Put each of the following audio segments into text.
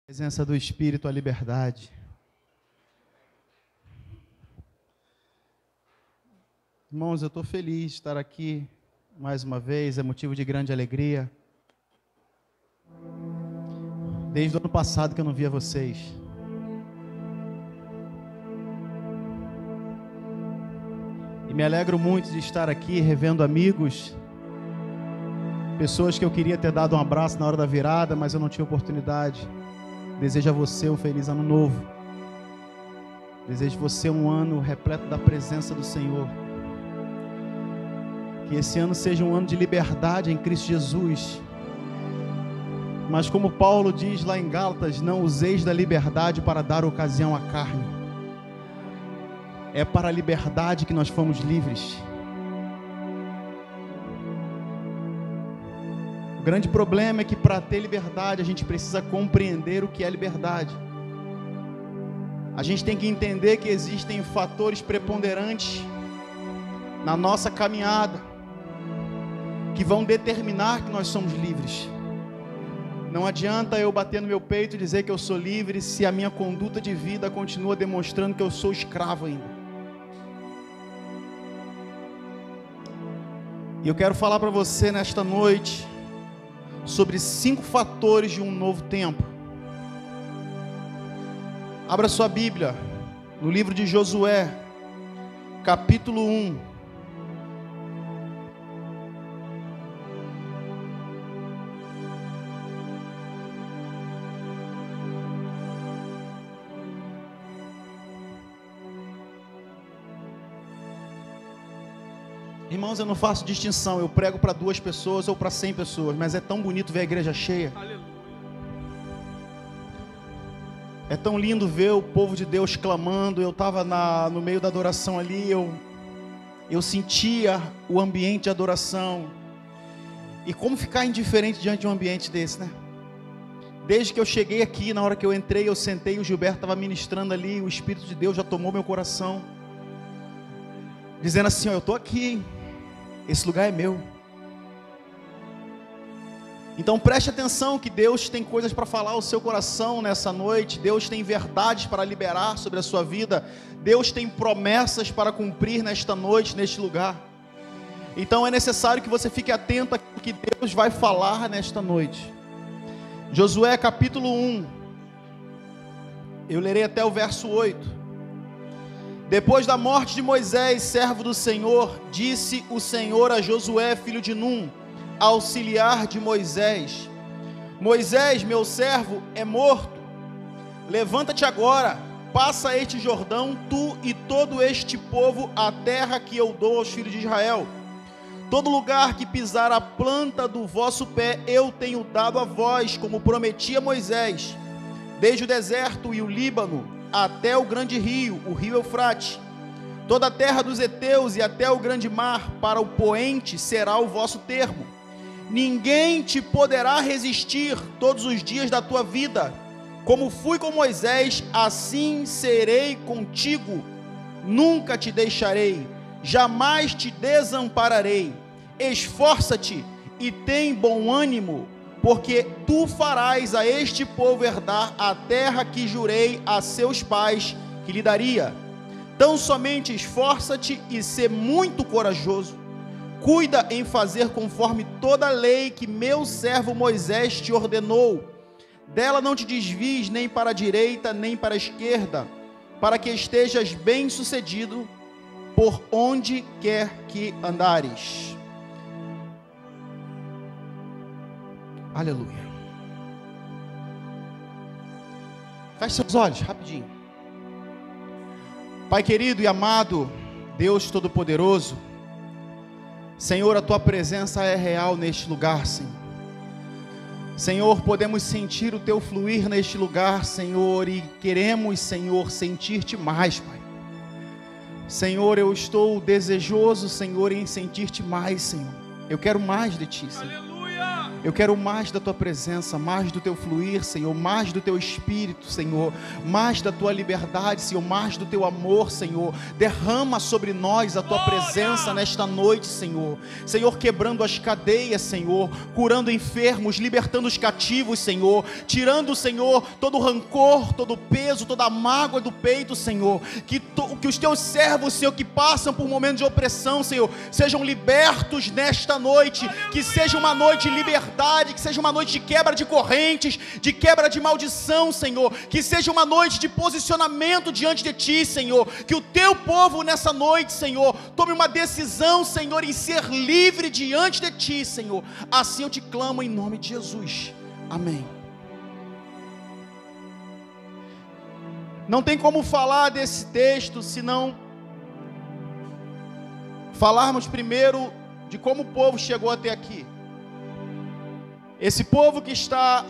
Presença do Espírito, a liberdade. Irmãos, eu estou feliz de estar aqui mais uma vez, é motivo de grande alegria. Desde o ano passado que eu não via vocês. E me alegro muito de estar aqui revendo amigos, pessoas que eu queria ter dado um abraço na hora da virada, mas eu não tinha oportunidade. Desejo a você um feliz ano novo. Desejo a você um ano repleto da presença do Senhor. Que esse ano seja um ano de liberdade em Cristo Jesus. Mas como Paulo diz lá em Gálatas, não useis da liberdade para dar ocasião à carne. É para a liberdade que nós fomos livres. O grande problema é que para ter liberdade a gente precisa compreender o que é liberdade. A gente tem que entender que existem fatores preponderantes na nossa caminhada que vão determinar que nós somos livres. Não adianta eu bater no meu peito e dizer que eu sou livre se a minha conduta de vida continua demonstrando que eu sou escravo ainda. E eu quero falar para você nesta noite sobre 5 fatores de um novo tempo. Abra sua Bíblia no livro de Josué, capítulo 1. Irmãos, eu não faço distinção, eu prego para 2 pessoas ou para 100 pessoas, mas é tão bonito ver a igreja cheia. Aleluia. É tão lindo ver o povo de Deus clamando. Eu estava no meio da adoração ali, eu sentia o ambiente de adoração. E como ficar indiferente diante de um ambiente desse, né? Desde que eu cheguei aqui, na hora que eu entrei, eu sentei, o Gilberto estava ministrando ali, o Espírito de Deus já tomou meu coração, dizendo assim, ó, eu estou aqui, esse lugar é meu. Então preste atenção que Deus tem coisas para falar ao seu coração nessa noite. Deus tem verdades para liberar sobre a sua vida. Deus tem promessas para cumprir nesta noite, neste lugar. Então é necessário que você fique atento ao que Deus vai falar nesta noite. Josué capítulo 1, eu lerei até o verso 8. Depois da morte de Moisés, servo do Senhor, disse o Senhor a Josué, filho de Num, auxiliar de Moisés: Moisés, meu servo, é morto. Levanta-te agora, passa este Jordão, tu e todo este povo, a terra que eu dou aos filhos de Israel. Todo lugar que pisar a planta do vosso pé, eu tenho dado a vós, como prometi a Moisés, desde o deserto e o Líbano, até o grande rio, o rio Eufrate. Toda a terra dos heteus e até o grande mar, para o poente será o vosso termo. Ninguém te poderá resistir todos os dias da tua vida. Como fui com Moisés, assim serei contigo. Nunca te deixarei, jamais te desampararei. Esforça-te e tem bom ânimo, porque tu farás a este povo herdar a terra que jurei a seus pais que lhe daria. Tão somente esforça-te e sê muito corajoso. Cuida em fazer conforme toda a lei que meu servo Moisés te ordenou. Dela não te desvies nem para a direita nem para a esquerda, para que estejas bem-sucedido por onde quer que andares. Aleluia. Feche seus olhos, rapidinho. Pai querido e amado, Deus Todo-Poderoso, Senhor, a Tua presença é real neste lugar, Senhor. Senhor, podemos sentir o Teu fluir neste lugar, Senhor, e queremos, Senhor, sentir-te mais, Pai. Senhor, eu estou desejoso, Senhor, em sentir-te mais, Senhor. Eu quero mais de Ti, Senhor. Aleluia! Eu quero mais da tua presença, mais do teu fluir, Senhor, mais do teu espírito, Senhor, mais da tua liberdade, Senhor, mais do teu amor, Senhor. Derrama sobre nós a tua presença nesta noite, Senhor. Senhor, quebrando as cadeias, Senhor, curando enfermos, libertando os cativos, Senhor, tirando, Senhor, todo o rancor, todo o peso, toda a mágoa do peito, Senhor. Que os teus servos, Senhor, que passam por momentos de opressão, Senhor, sejam libertos nesta noite. Que seja uma noite de liberdade, que seja uma noite de quebra de correntes, de quebra de maldição, Senhor. Que seja uma noite de posicionamento diante de Ti, Senhor. Que o Teu povo nessa noite, Senhor, tome uma decisão, Senhor, em ser livre diante de Ti, Senhor. Assim eu te clamo em nome de Jesus. Amém. Não tem como falar desse texto se não falarmos primeiro de como o povo chegou até aqui. Esse povo que está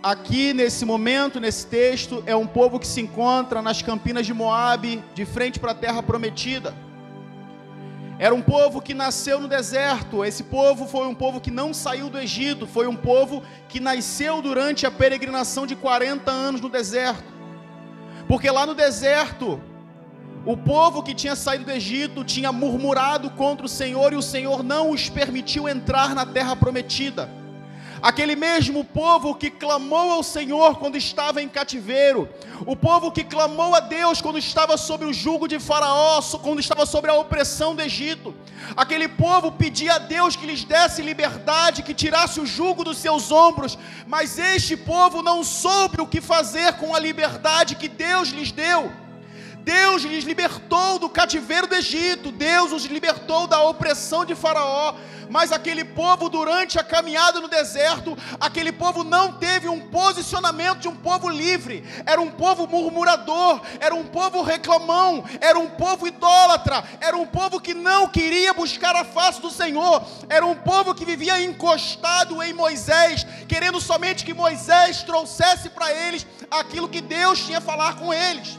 aqui nesse momento, nesse texto, é um povo que se encontra nas campinas de Moabe, de frente para a terra prometida. Era um povo que nasceu no deserto. Esse povo foi um povo que não saiu do Egito, foi um povo que nasceu durante a peregrinação de 40 anos no deserto. Porque lá no deserto, o povo que tinha saído do Egito tinha murmurado contra o Senhor e o Senhor não os permitiu entrar na terra prometida. Aquele mesmo povo que clamou ao Senhor quando estava em cativeiro, o povo que clamou a Deus quando estava sob o jugo de Faraó, quando estava sobre a opressão do Egito, aquele povo pedia a Deus que lhes desse liberdade, que tirasse o jugo dos seus ombros, mas este povo não soube o que fazer com a liberdade que Deus lhes deu. Deus lhes libertou do cativeiro do Egito, Deus os libertou da opressão de Faraó, mas aquele povo, durante a caminhada no deserto, aquele povo não teve um posicionamento de um povo livre. Era um povo murmurador, era um povo reclamão, era um povo idólatra, era um povo que não queria buscar a face do Senhor, era um povo que vivia encostado em Moisés, querendo somente que Moisés trouxesse para eles aquilo que Deus tinha a falar com eles.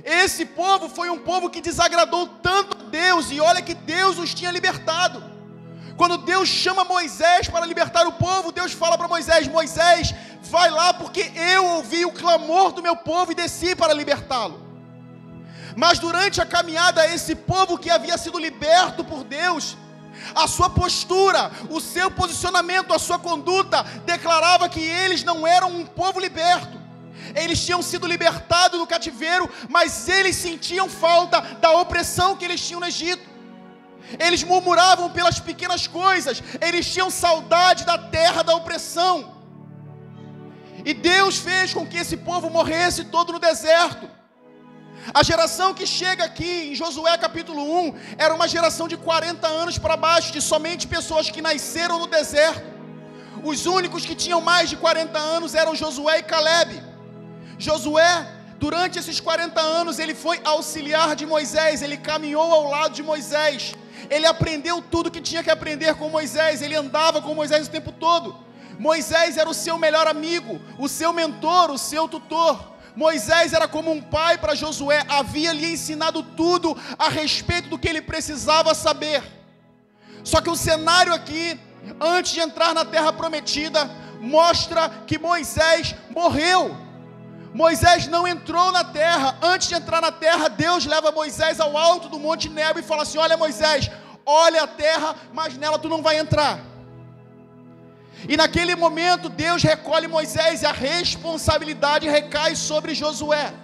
Esse povo foi um povo que desagradou tanto a Deus, e olha que Deus os tinha libertado. Quando Deus chama Moisés para libertar o povo, Deus fala para Moisés: Moisés, vai lá porque eu ouvi o clamor do meu povo e desci para libertá-lo. Mas durante a caminhada, esse povo que havia sido liberto por Deus, a sua postura, o seu posicionamento, a sua conduta, declarava que eles não eram um povo liberto. Eles tinham sido libertados do cativeiro, mas eles sentiam falta da opressão que eles tinham no Egito. Eles murmuravam pelas pequenas coisas, eles tinham saudade da terra da opressão. E Deus fez com que esse povo morresse todo no deserto. A geração que chega aqui em Josué capítulo 1 era uma geração de 40 anos para baixo, de somente pessoas que nasceram no deserto. Os únicos que tinham mais de 40 anos eram Josué e Calebe. Josué, durante esses 40 anos, ele foi auxiliar de Moisés, ele caminhou ao lado de Moisés, ele aprendeu tudo que tinha que aprender com Moisés, ele andava com Moisés o tempo todo. Moisés era o seu melhor amigo, o seu mentor, o seu tutor. Moisés era como um pai para Josué, havia lhe ensinado tudo a respeito do que ele precisava saber. Só que o cenário aqui, antes de entrar na terra prometida, mostra que Moisés morreu. Moisés não entrou na terra. Antes de entrar na terra, Deus leva Moisés ao alto do Monte Nebo e fala assim: olha Moisés, olha a terra, mas nela tu não vai entrar. E naquele momento Deus recolhe Moisés e a responsabilidade recai sobre Josué.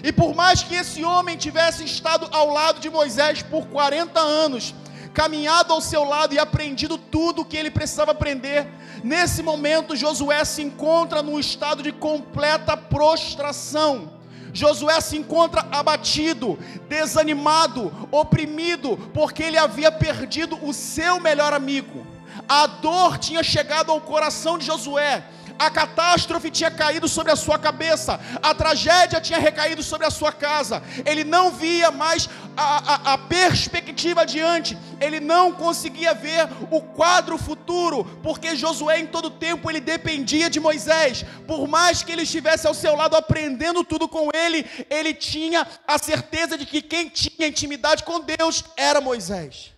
E por mais que esse homem tivesse estado ao lado de Moisés por 40 anos, caminhado ao seu lado e aprendido tudo o que ele precisava aprender, nesse momento Josué se encontra num estado de completa prostração. Josué se encontra abatido, desanimado, oprimido, porque ele havia perdido o seu melhor amigo. A dor tinha chegado ao coração de Josué, a catástrofe tinha caído sobre a sua cabeça, a tragédia tinha recaído sobre a sua casa. Ele não via mais a perspectiva adiante, ele não conseguia ver o quadro futuro, porque Josué em todo tempo ele dependia de Moisés. Por mais que ele estivesse ao seu lado aprendendo tudo com ele, ele tinha a certeza de que quem tinha intimidade com Deus era Moisés.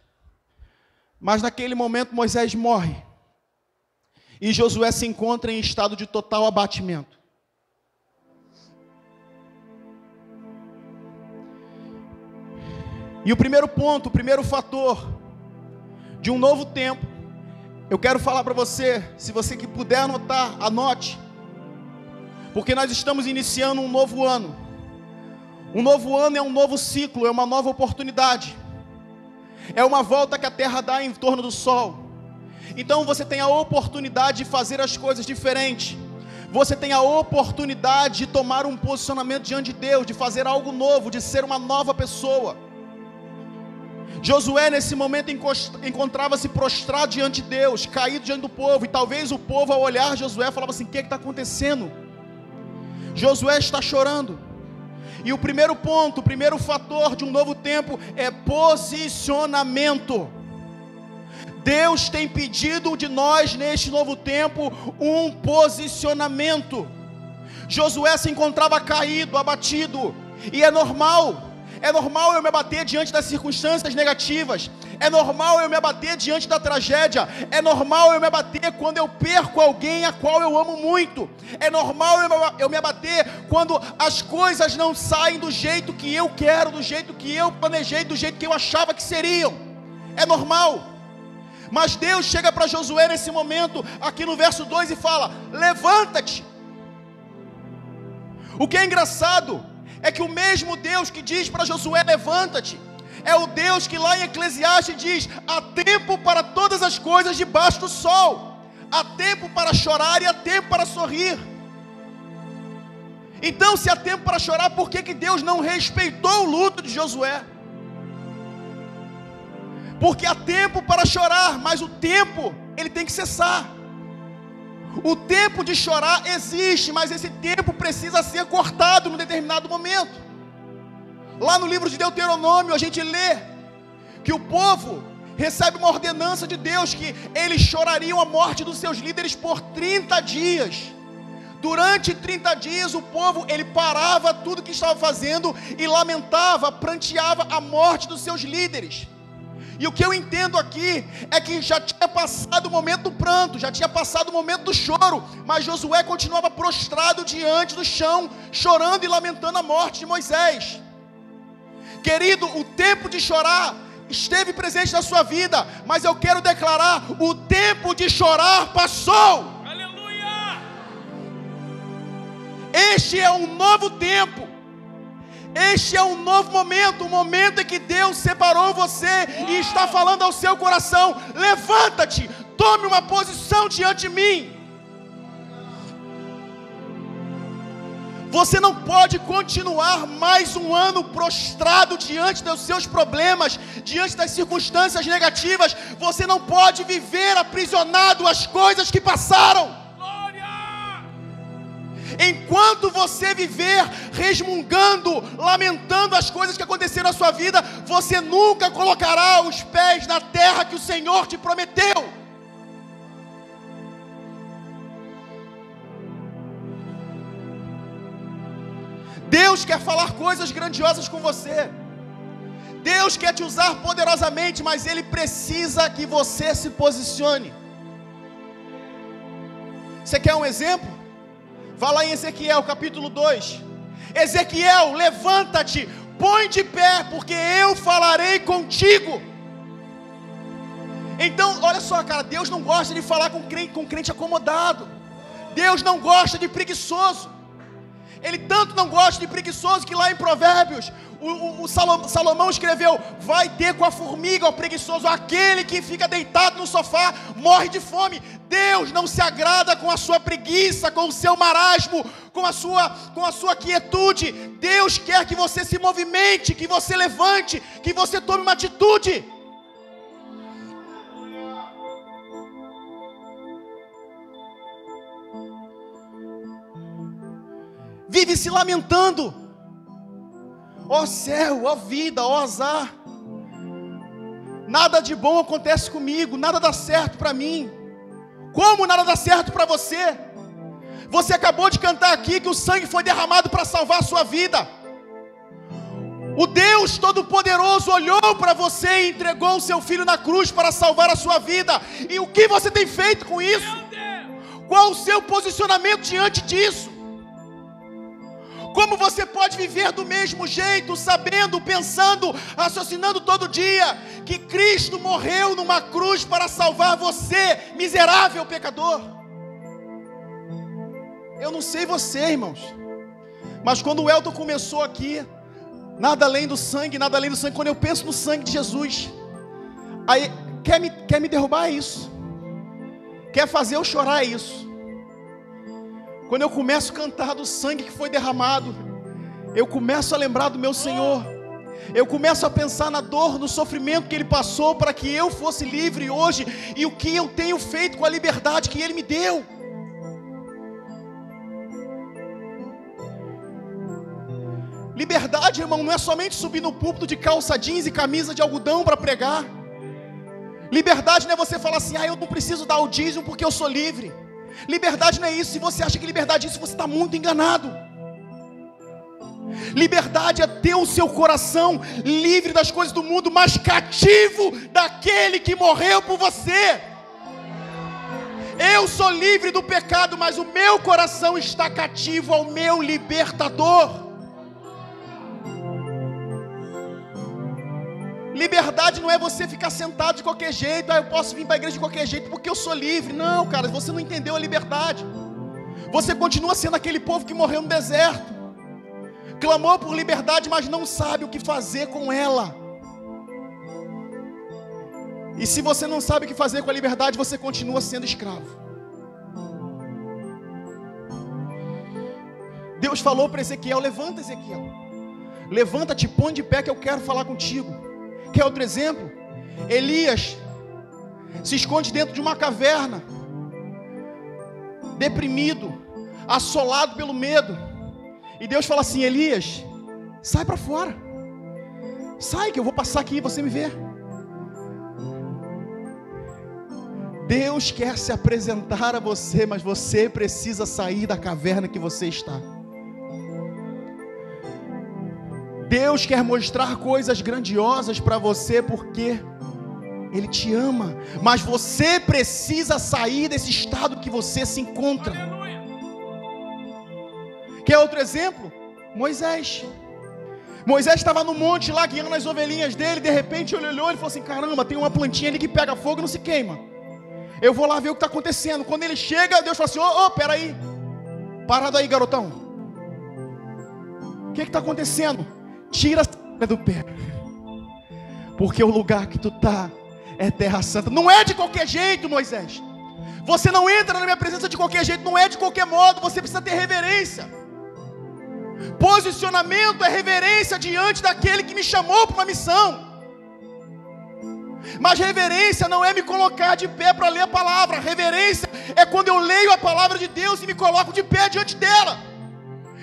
Mas naquele momento Moisés morre. E Josué se encontra em estado de total abatimento. E o primeiro ponto, o primeiro fator de um novo tempo, eu quero falar para você, se você que puder anotar, anote, porque nós estamos iniciando um novo ano. Um novo ano é um novo ciclo, é uma nova oportunidade, é uma volta que a terra dá em torno do sol. Então você tem a oportunidade de fazer as coisas diferentes, você tem a oportunidade de tomar um posicionamento diante de Deus, de fazer algo novo, de ser uma nova pessoa. Josué nesse momento encontrava-se prostrado diante de Deus, caído diante do povo, e talvez o povo ao olhar Josué falava assim: o que está acontecendo? Josué está chorando. E o primeiro ponto, o primeiro fator de um novo tempo é posicionamento. Deus tem pedido de nós neste novo tempo um posicionamento. Josué se encontrava caído, abatido, e é normal eu me abater diante das circunstâncias negativas, é normal eu me abater diante da tragédia, é normal eu me abater quando eu perco alguém a qual eu amo muito, é normal eu me abater quando as coisas não saem do jeito que eu quero, do jeito que eu planejei, do jeito que eu achava que seriam, é normal. Mas Deus chega para Josué nesse momento, aqui no verso 2, e fala: levanta-te. O que é engraçado é que o mesmo Deus que diz para Josué: levanta-te, é o Deus que lá em Eclesiastes diz: há tempo para todas as coisas debaixo do sol, há tempo para chorar e há tempo para sorrir. Então, se há tempo para chorar, por que Deus não respeitou o luto de Josué? Porque há tempo para chorar, mas o tempo, ele tem que cessar. O tempo de chorar existe, mas esse tempo precisa ser cortado num determinado momento. Lá no livro de Deuteronômio a gente lê que o povo recebe uma ordenança de Deus, que eles chorariam a morte dos seus líderes por 30 dias. Durante 30 dias o povo, ele parava tudo que estava fazendo e lamentava, pranteava a morte dos seus líderes. E o que eu entendo aqui é que já tinha passado o momento do pranto, já tinha passado o momento do choro, mas Josué continuava prostrado diante do chão, chorando e lamentando a morte de Moisés. Querido, o tempo de chorar esteve presente na sua vida, mas eu quero declarar: o tempo de chorar passou. Aleluia! Este é um novo tempo. Este é um novo momento, um momento em que Deus separou você e está falando ao seu coração: levanta-te, tome uma posição diante de mim. Você não pode continuar mais um ano prostrado diante dos seus problemas, diante das circunstâncias negativas. Você não pode viver aprisionado às coisas que passaram. Enquanto você viver resmungando, lamentando as coisas que aconteceram na sua vida, você nunca colocará os pés na terra que o Senhor te prometeu. Deus quer falar coisas grandiosas com você. Deus quer te usar poderosamente, mas Ele precisa que você se posicione. Você quer um exemplo? Vá lá em Ezequiel capítulo 2. Ezequiel, levanta-te, põe de pé, porque eu falarei contigo. Então, olha só, cara, Deus não gosta de falar com crente acomodado. Deus não gosta de preguiçoso. Ele tanto não gosta de preguiçoso que lá em Provérbios, Salomão escreveu: vai ter com a formiga o preguiçoso, aquele que fica deitado no sofá morre de fome. Deus não se agrada com a sua preguiça, com o seu marasmo, com a sua quietude. Deus quer que você se movimente, que você levante, que você tome uma atitude. Vive se lamentando: ó céu, ó vida, ó azar, nada de bom acontece comigo, nada dá certo para mim. Como nada dá certo para você? Você acabou de cantar aqui que o sangue foi derramado para salvar a sua vida. O Deus Todo-Poderoso olhou para você e entregou o seu Filho na cruz para salvar a sua vida. E o que você tem feito com isso? Meu Deus! Qual o seu posicionamento diante disso? Como você pode viver do mesmo jeito, sabendo, pensando, raciocinando todo dia, que Cristo morreu numa cruz para salvar você, miserável pecador? Eu não sei você, irmãos, mas quando o Elton começou aqui, nada além do sangue, quando eu penso no sangue de Jesus, aí quer me derrubar, é isso. Quer fazer eu chorar, é isso. Quando eu começo a cantar do sangue que foi derramado, eu começo a lembrar do meu Senhor. Eu começo a pensar na dor, no sofrimento que Ele passou para que eu fosse livre hoje, e o que eu tenho feito com a liberdade que Ele me deu. Liberdade, irmão, não é somente subir no púlpito de calça jeans e camisa de algodão para pregar. Liberdade não é você falar assim: eu não preciso dar o dízimo porque eu sou livre. Liberdade não é isso. Se você acha que liberdade é isso, você está muito enganado. Liberdade é ter o seu coração livre das coisas do mundo, mas cativo daquele que morreu por você. Eu sou livre do pecado, mas o meu coração está cativo ao meu libertador. Liberdade não é você ficar sentado de qualquer jeito. Eu posso vir para a igreja de qualquer jeito porque eu sou livre. Não, cara, você não entendeu a liberdade. Você continua sendo aquele povo que morreu no deserto, clamou por liberdade, mas não sabe o que fazer com ela. E se você não sabe o que fazer com a liberdade, você continua sendo escravo. Deus falou para Ezequiel: levanta, Ezequiel, levanta-te, põe de pé que eu quero falar contigo. Quer outro exemplo? Elias se esconde dentro de uma caverna, deprimido, assolado pelo medo. E Deus fala assim: Elias, sai para fora, sai que eu vou passar aqui e você me vê. Deus quer se apresentar a você, mas você precisa sair da caverna que você está. Deus quer mostrar coisas grandiosas para você porque Ele te ama, mas você precisa sair desse estado que você se encontra. Aleluia. Quer outro exemplo? Moisés estava no monte lá guiando as ovelhinhas dele. De repente ele olhou e falou assim: caramba, tem uma plantinha ali que pega fogo e não se queima. Eu vou lá ver o que está acontecendo. Quando ele chega, Deus fala assim: peraí, parado aí, garotão, o que está acontecendo? Tira a sandália do pé, porque o lugar que tu está é terra santa. Não é de qualquer jeito, Moisés. Você não entra na minha presença de qualquer jeito, não é de qualquer modo. Você precisa ter reverência. Posicionamento é reverência diante daquele que me chamou para uma missão. Mas reverência não é me colocar de pé para ler a palavra. Reverência é quando eu leio a palavra de Deus e me coloco de pé diante dela.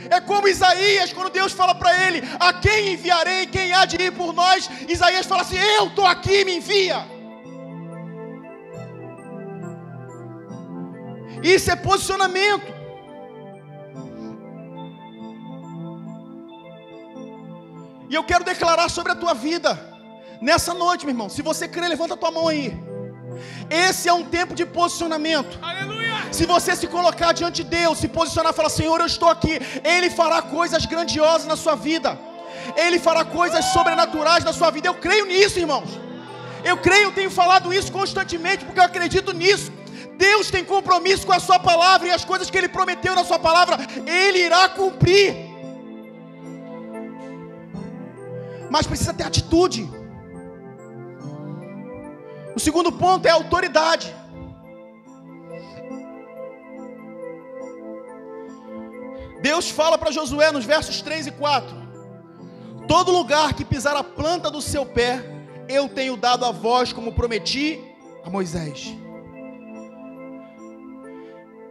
É como Isaías, quando Deus fala para ele: a quem enviarei, quem há de ir por nós? Isaías fala assim: eu estou aqui, me envia. Isso é posicionamento. E eu quero declarar sobre a tua vida nessa noite, meu irmão. Se você crê, levanta a tua mão aí. Esse é um tempo de posicionamento. Aleluia. Se você se colocar diante de Deus, se posicionar e falar: Senhor, eu estou aqui, Ele fará coisas grandiosas na sua vida. Ele fará coisas sobrenaturais na sua vida. Eu creio nisso, irmãos. Eu creio, eu tenho falado isso constantemente, porque eu acredito nisso. Deus tem compromisso com a sua palavra, e as coisas que Ele prometeu na sua palavra, Ele irá cumprir. Mas precisa ter atitude. O segundo ponto é a autoridade. Deus fala para Josué nos versos 3 e 4: todo lugar que pisar a planta do seu pé, eu tenho dado a vós, como prometi a Moisés.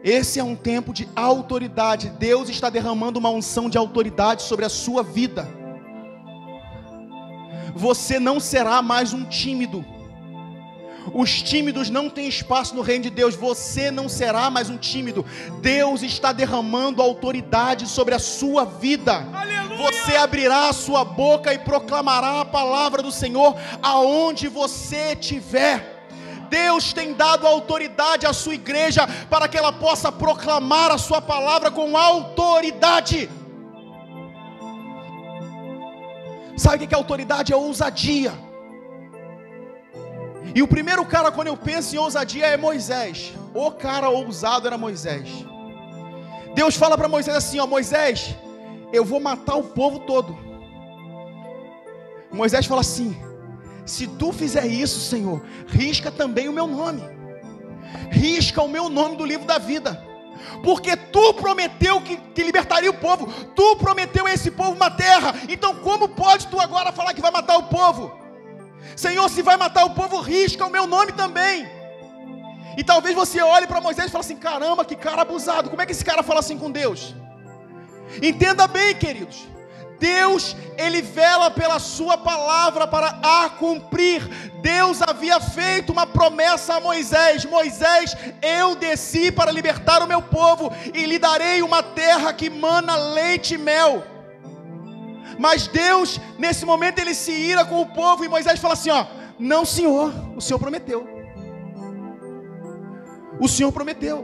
Esse é um tempo de autoridade. Deus está derramando uma unção de autoridade sobre a sua vida. Você não será mais um tímido. Os tímidos não têm espaço no reino de Deus. Você não será mais um tímido. Deus está derramando autoridade sobre a sua vida. Aleluia! Você abrirá a sua boca e proclamará a palavra do Senhor aonde você estiver. Deus tem dado autoridade à sua igreja para que ela possa proclamar a sua palavra com autoridade. Sabe o que é autoridade? É ousadia. E o primeiro cara, quando eu penso em ousadia, é Moisés. O cara ousado era Moisés. Deus fala para Moisés assim, ó: Moisés, eu vou matar o povo todo. Moisés fala assim: se tu fizer isso, Senhor, risca também o meu nome. Risca o meu nome do livro da vida. Porque tu prometeu que libertaria o povo. Tu prometeu a esse povo uma terra. Então como pode tu agora falar que vai matar o povo? Senhor, se vai matar o povo, risca o meu nome também. E talvez você olhe para Moisés e fale assim: caramba, que cara abusado. Como é que esse cara fala assim com Deus? Entenda bem, queridos, Deus, Ele vela pela sua palavra para a cumprir. Deus havia feito uma promessa a Moisés: Moisés, eu desci para libertar o meu povo e lhe darei uma terra que mana leite e mel. Mas Deus, nesse momento, Ele se ira com o povo, e Moisés fala assim, ó: não, Senhor, o Senhor prometeu. O Senhor prometeu.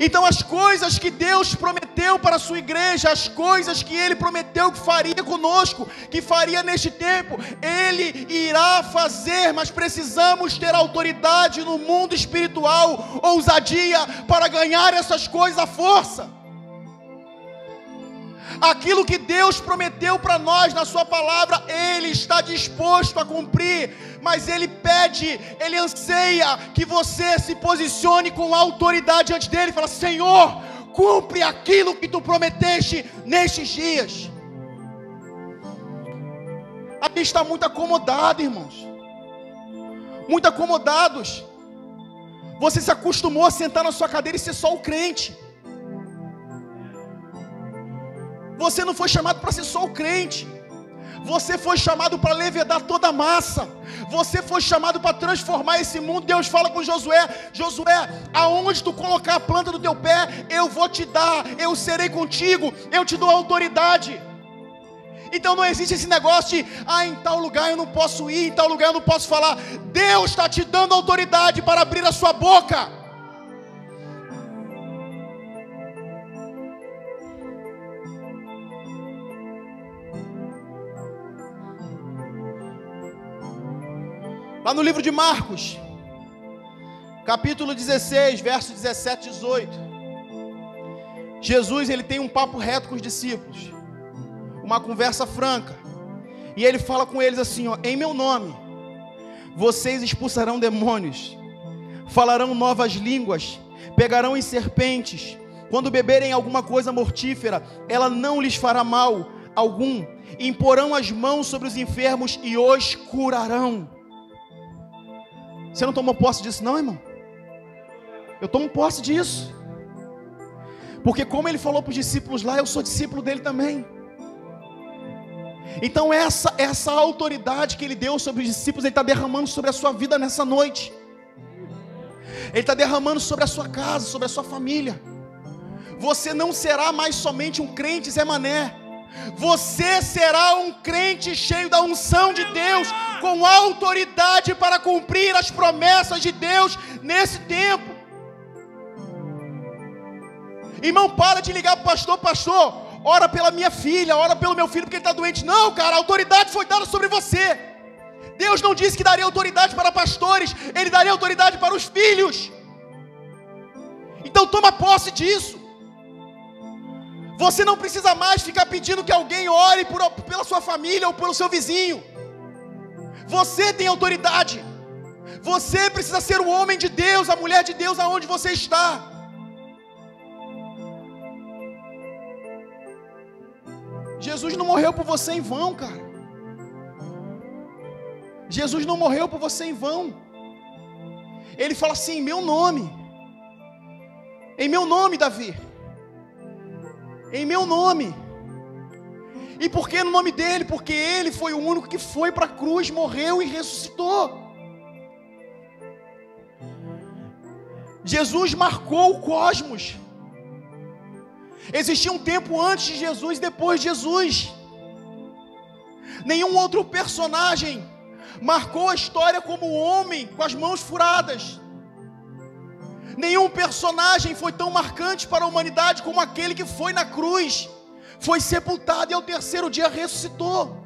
Então as coisas que Deus prometeu para a sua igreja, as coisas que Ele prometeu que faria conosco, que faria neste tempo, Ele irá fazer, mas precisamos ter autoridade no mundo espiritual, ousadia para ganhar essas coisas à força. Aquilo que Deus prometeu para nós na sua palavra, Ele está disposto a cumprir, mas Ele pede, Ele anseia que você se posicione com autoridade diante dEle e fala: Senhor, cumpre aquilo que Tu prometeste nestes dias. A gente está muito acomodado, irmãos, muito acomodados. Você se acostumou a sentar na sua cadeira e ser só o crente. Você não foi chamado para ser só o crente. Você foi chamado para levedar toda a massa. Você foi chamado para transformar esse mundo. Deus fala com Josué: Josué, aonde tu colocar a planta do teu pé, eu vou te dar, eu serei contigo, eu te dou autoridade. Então não existe esse negócio de: em tal lugar eu não posso ir, em tal lugar eu não posso falar. Deus está te dando autoridade para abrir a sua boca. Lá no livro de Marcos, capítulo 16, versos 17 e 18, Jesus, ele tem um papo reto com os discípulos, uma conversa franca, e ele fala com eles assim, ó: em meu nome, vocês expulsarão demônios, falarão novas línguas, pegarão em serpentes, quando beberem alguma coisa mortífera, ela não lhes fará mal algum, imporão as mãos sobre os enfermos e os curarão. Você não tomou posse disso não, irmão? Eu tomo posse disso. Porque como ele falou para os discípulos lá, eu sou discípulo dele também. Então essa autoridade que ele deu sobre os discípulos, ele está derramando sobre a sua vida nessa noite. Ele está derramando sobre a sua casa, sobre a sua família. Você não será mais somente um crente Zé Mané. Você será um crente cheio da unção de Deus, com autoridade para cumprir as promessas de Deus nesse tempo. Irmão, para de ligar para o pastor: pastor, ora pela minha filha, ora pelo meu filho porque ele está doente. Não, cara, a autoridade foi dada sobre você. Deus não disse que daria autoridade para pastores, Ele daria autoridade para os filhos. Então toma posse disso. Você não precisa mais ficar pedindo que alguém ore pela sua família ou pelo seu vizinho. Você tem autoridade. Você precisa ser o homem de Deus, a mulher de Deus aonde você está. Jesus não morreu por você em vão, cara. Jesus não morreu por você em vão. Ele fala assim: em meu nome. Em meu nome, Davi. Em meu nome. E por que no nome dele? Porque ele foi o único que foi para a cruz, morreu e ressuscitou. Jesus marcou o cosmos. Existia um tempo antes de Jesus e depois de Jesus. Nenhum outro personagem marcou a história como um homem com as mãos furadas. Nenhum personagem foi tão marcante para a humanidade como aquele que foi na cruz, foi sepultado e ao terceiro dia ressuscitou.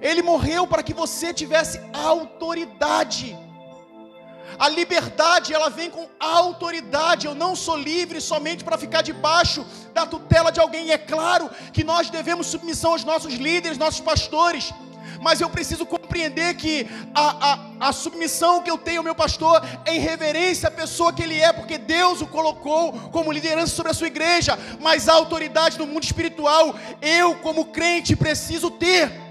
Ele morreu para que você tivesse autoridade. A liberdade, ela vem com autoridade. Eu não sou livre somente para ficar debaixo da tutela de alguém. E é claro que nós devemos submissão aos nossos líderes, nossos pastores. Mas eu preciso compreender que a submissão que eu tenho ao meu pastor é em reverência à pessoa que ele é, porque Deus o colocou como liderança sobre a sua igreja. Mas a autoridade no mundo espiritual, eu como crente preciso ter.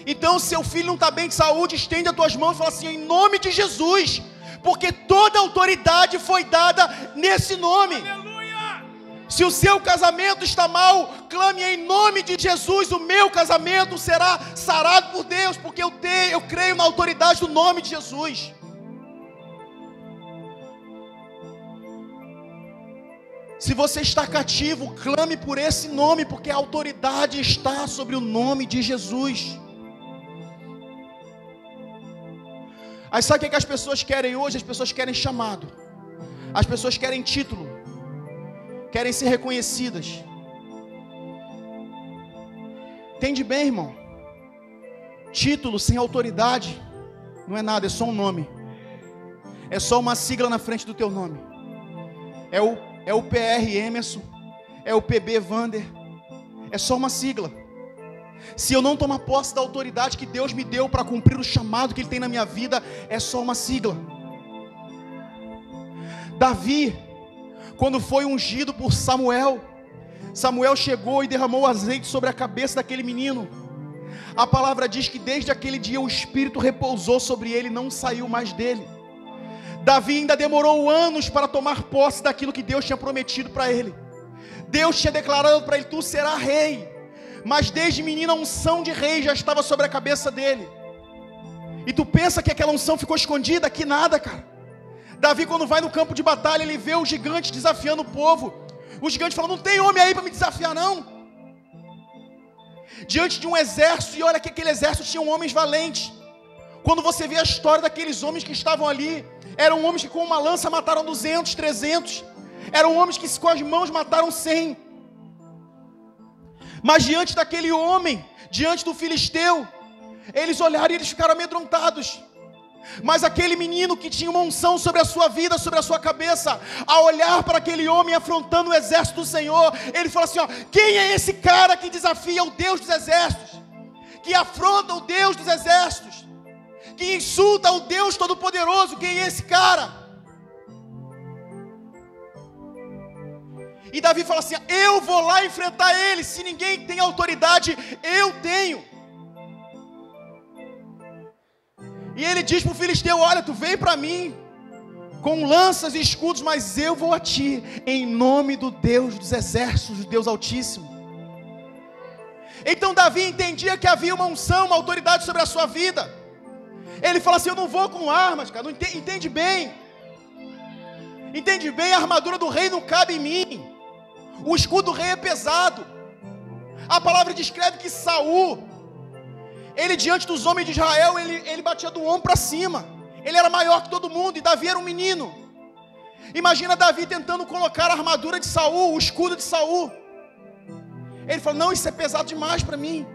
Então, se seu filho não está bem de saúde, estende as tuas mãos e fala assim, em nome de Jesus, porque toda autoridade foi dada nesse nome. Aleluia! Se o seu casamento está mal, clame em nome de Jesus, o meu casamento será sarado por Deus, porque eu creio na autoridade do nome de Jesus. Se você está cativo, clame por esse nome, porque a autoridade está sobre o nome de Jesus. Aí sabe o que as pessoas querem hoje? As pessoas querem chamado, as pessoas querem título, querem ser reconhecidas. Entende bem, irmão? Título sem autoridade não é nada, é só um nome, é só uma sigla na frente do teu nome. É o PR Emerson, é o PB Vander, é só uma sigla. Se eu não tomar posse da autoridade que Deus me deu para cumprir o chamado que Ele tem na minha vida, é só uma sigla. Davi, quando foi ungido por Samuel, Samuel chegou e derramou azeite sobre a cabeça daquele menino. A palavra diz que desde aquele dia o Espírito repousou sobre ele e não saiu mais dele. Davi ainda demorou anos para tomar posse daquilo que Deus tinha prometido para ele. Deus tinha declarado para ele, tu serás rei. Mas desde menino a unção de rei já estava sobre a cabeça dele. E tu pensa que aquela unção ficou escondida? Que nada, cara. Davi, quando vai no campo de batalha, ele vê o gigante desafiando o povo. O gigante fala, não tem homem aí para me desafiar não. Diante de um exército, e olha que aquele exército tinha homens valentes. Quando você vê a história daqueles homens que estavam ali, eram homens que com uma lança mataram 200, 300. Eram homens que com as mãos mataram 100. Mas diante daquele homem, diante do filisteu, eles olharam e eles ficaram amedrontados. Mas aquele menino que tinha uma unção sobre a sua vida, sobre a sua cabeça, ao olhar para aquele homem afrontando o exército do Senhor, ele falou assim, ó, quem é esse cara que desafia o Deus dos exércitos? Que afronta o Deus dos exércitos? Que insulta o Deus Todo-Poderoso? Quem é esse cara? E Davi fala assim, eu vou lá enfrentar ele. Se ninguém tem autoridade, eu tenho. E ele diz para o filisteu, olha, tu vem para mim com lanças e escudos, mas eu vou a ti, em nome do Deus dos exércitos, do Deus Altíssimo. Então Davi entendia que havia uma unção, uma autoridade sobre a sua vida. Ele fala assim, eu não vou com armas, cara, não entende bem. Entende bem, a armadura do rei não cabe em mim. O escudo do rei é pesado. A palavra descreve que Saul, ele diante dos homens de Israel, ele batia do ombro para cima. Ele era maior que todo mundo e Davi era um menino. Imagina Davi tentando colocar a armadura de Saul, o escudo de Saul. Ele falou, não, isso é pesado demais para mim.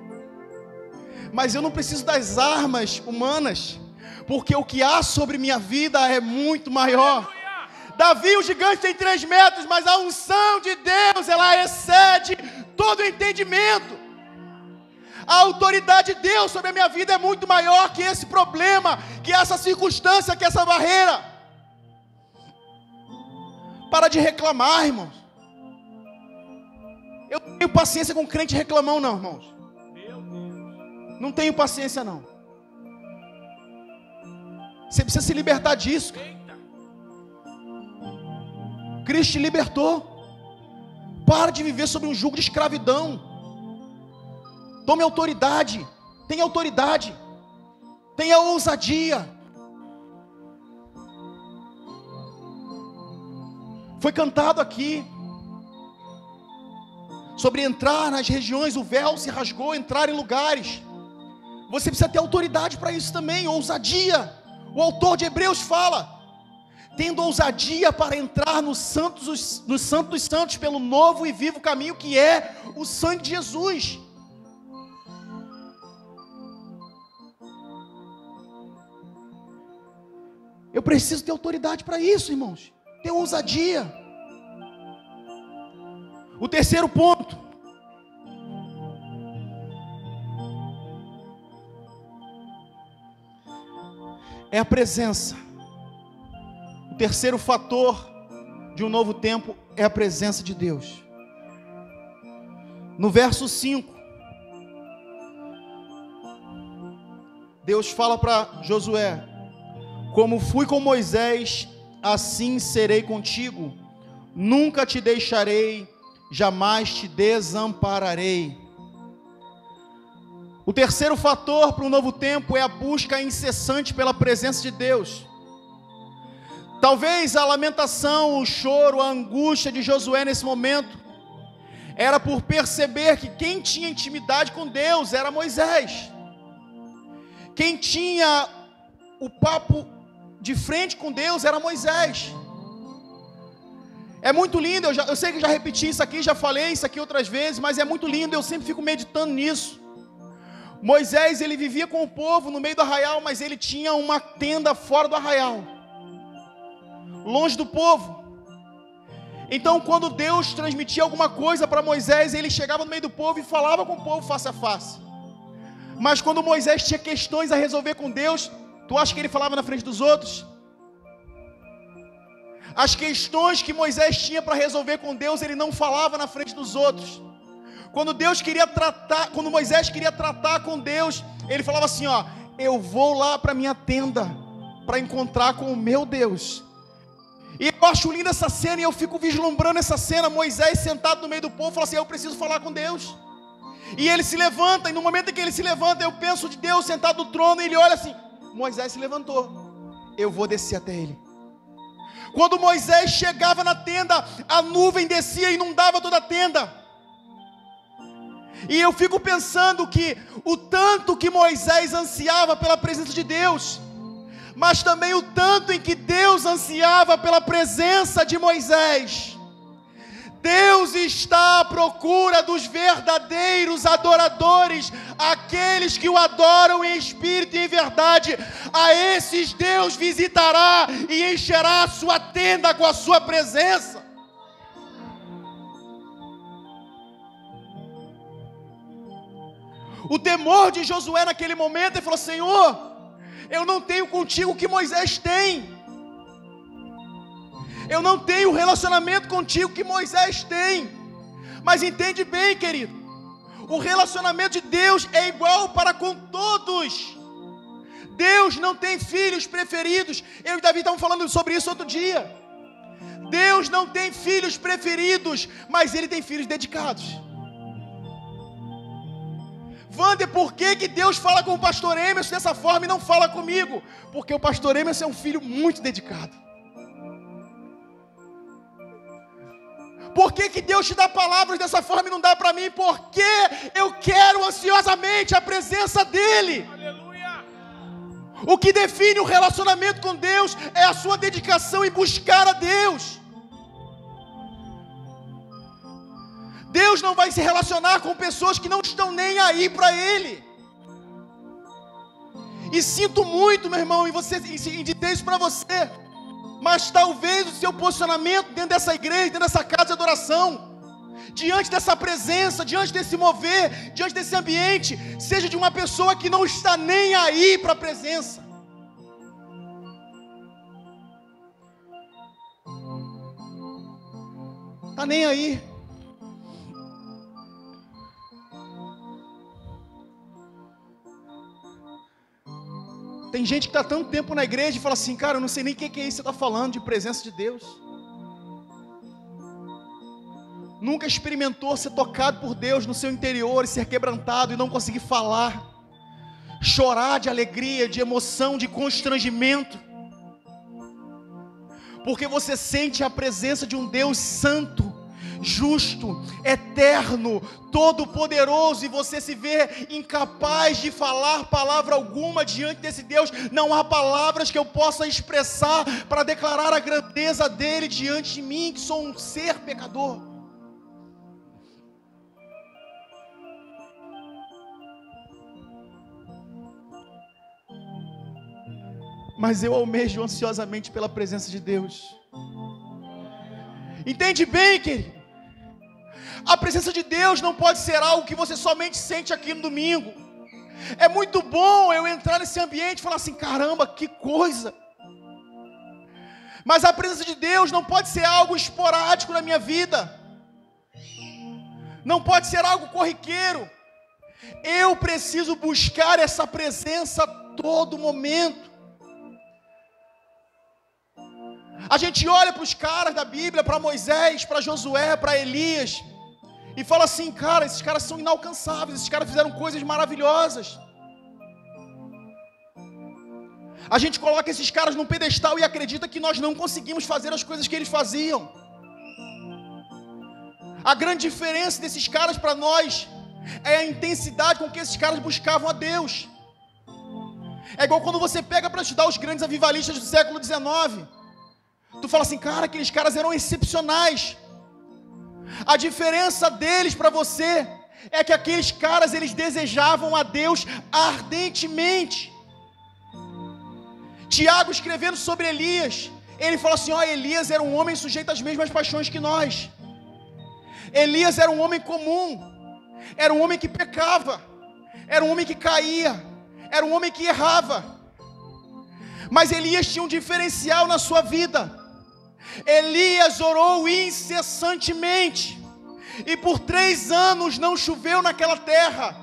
Mas eu não preciso das armas humanas, porque o que há sobre minha vida é muito maior. Davi, o gigante, tem 3 metros, mas a unção de Deus, ela excede todo entendimento. A autoridade de Deus sobre a minha vida é muito maior que esse problema, que essa circunstância, que essa barreira. Para de reclamar, irmãos. Eu não tenho paciência com crente reclamão não, irmãos. Não tenho paciência não. Você precisa se libertar disso. Cristo te libertou. Para de viver sob um jugo de escravidão. Tome autoridade. Tenha autoridade. Tenha ousadia. Foi cantado aqui sobre entrar nas regiões, o véu se rasgou, entrar em lugares. Você precisa ter autoridade para isso também, ousadia. O autor de Hebreus fala: tendo ousadia para entrar no Santo dos Santos pelo novo e vivo caminho que é o sangue de Jesus. Eu preciso ter autoridade para isso, irmãos. Ter ousadia. O terceiro ponto é a presença. O terceiro fator de um novo tempo é a presença de Deus. No verso 5, Deus fala para Josué: como fui com Moisés, assim serei contigo, nunca te deixarei, jamais te desampararei. O terceiro fator para um novo tempo é a busca incessante pela presença de Deus. Talvez a lamentação, o choro, a angústia de Josué nesse momento era por perceber que quem tinha intimidade com Deus era Moisés. Quem tinha o papo de frente com Deus era Moisés. É muito lindo, eu sei que já repeti isso aqui, já falei isso aqui outras vezes, mas é muito lindo, eu sempre fico meditando nisso. Moisés, ele vivia com o povo no meio do arraial, mas ele tinha uma tenda fora do arraial, longe do povo. Então, quando Deus transmitia alguma coisa para Moisés, ele chegava no meio do povo e falava com o povo face a face. Mas quando Moisés tinha questões a resolver com Deus, tu acha que ele falava na frente dos outros? As questões que Moisés tinha para resolver com Deus, ele não falava na frente dos outros. Quando Moisés queria tratar com Deus, ele falava assim: ó, eu vou lá para minha tenda para encontrar com o meu Deus. E eu acho linda essa cena, e eu fico vislumbrando essa cena. Moisés sentado no meio do povo, fala assim: eu preciso falar com Deus. E ele se levanta, e no momento em que ele se levanta, eu penso de Deus sentado no trono, e ele olha assim: Moisés se levantou, eu vou descer até ele. Quando Moisés chegava na tenda, a nuvem descia e inundava toda a tenda. E eu fico pensando que o tanto que Moisés ansiava pela presença de Deus, mas também o tanto em que Deus ansiava pela presença de Moisés. Deus está à procura dos verdadeiros adoradores, aqueles que o adoram em espírito e em verdade. A esses Deus visitará e encherá a sua tenda com a sua presença. O temor de Josué naquele momento, ele falou: Senhor, eu não tenho contigo o que Moisés tem. Eu não tenho o relacionamento contigo que Moisés tem. Mas entende bem, querido, o relacionamento de Deus é igual para com todos. Deus não tem filhos preferidos. Eu e Davi estávamos falando sobre isso outro dia. Deus não tem filhos preferidos, mas Ele tem filhos dedicados. Wander, por que Deus fala com o pastor Emerson dessa forma e não fala comigo? Porque o pastor Emerson é um filho muito dedicado. Por que Deus te dá palavras dessa forma e não dá para mim? Porque eu quero ansiosamente a presença dEle. Aleluia. O que define o relacionamento com Deus é a sua dedicação em buscar a Deus. Deus não vai se relacionar com pessoas que não estão nem aí para Ele. E sinto muito, meu irmão, em dizer isso para você, mas talvez o seu posicionamento dentro dessa igreja, dentro dessa casa de adoração, diante dessa presença, diante desse mover, diante desse ambiente, seja de uma pessoa que não está nem aí para a presença. Está nem aí. Tem gente que está tanto tempo na igreja e fala assim: cara, eu não sei nem o que é isso que você está falando de presença de Deus. Nunca experimentou ser tocado por Deus no seu interior e ser quebrantado e não conseguir falar, chorar de alegria, de emoção, de constrangimento. porque você sente a presença de um Deus santo, justo, eterno, todo-poderoso, e você se vê incapaz de falar palavra alguma diante desse Deus. Não há palavras que eu possa expressar para declarar a grandeza dele diante de mim, que sou um ser pecador. Mas eu almejo ansiosamente pela presença de Deus. Entende bem, querido? A presença de Deus não pode ser algo que você somente sente aqui no domingo. É muito bom eu entrar nesse ambiente e falar assim, caramba, que coisa. Mas a presença de Deus não pode ser algo esporádico na minha vida. Não pode ser algo corriqueiro. Eu preciso buscar essa presença a todo momento. A gente olha para os caras da Bíblia, para Moisés, para Josué, para Elias, e fala assim, cara, esses caras são inalcançáveis, esses caras fizeram coisas maravilhosas. A gente coloca esses caras num pedestal e acredita que nós não conseguimos fazer as coisas que eles faziam. A grande diferença desses caras para nós é a intensidade com que esses caras buscavam a Deus. É igual quando você pega para estudar os grandes avivalistas do século XIX. Tu fala assim, cara, aqueles caras eram excepcionais. A diferença deles para você é que aqueles caras, eles desejavam a Deus ardentemente. Tiago, escrevendo sobre Elias, ele fala assim, Elias era um homem sujeito às mesmas paixões que nós. Elias era um homem comum, era um homem que pecava, era um homem que caía, era um homem que errava. Mas Elias tinha um diferencial na sua vida. Elias orou incessantemente, e por 3 anos não choveu naquela terra.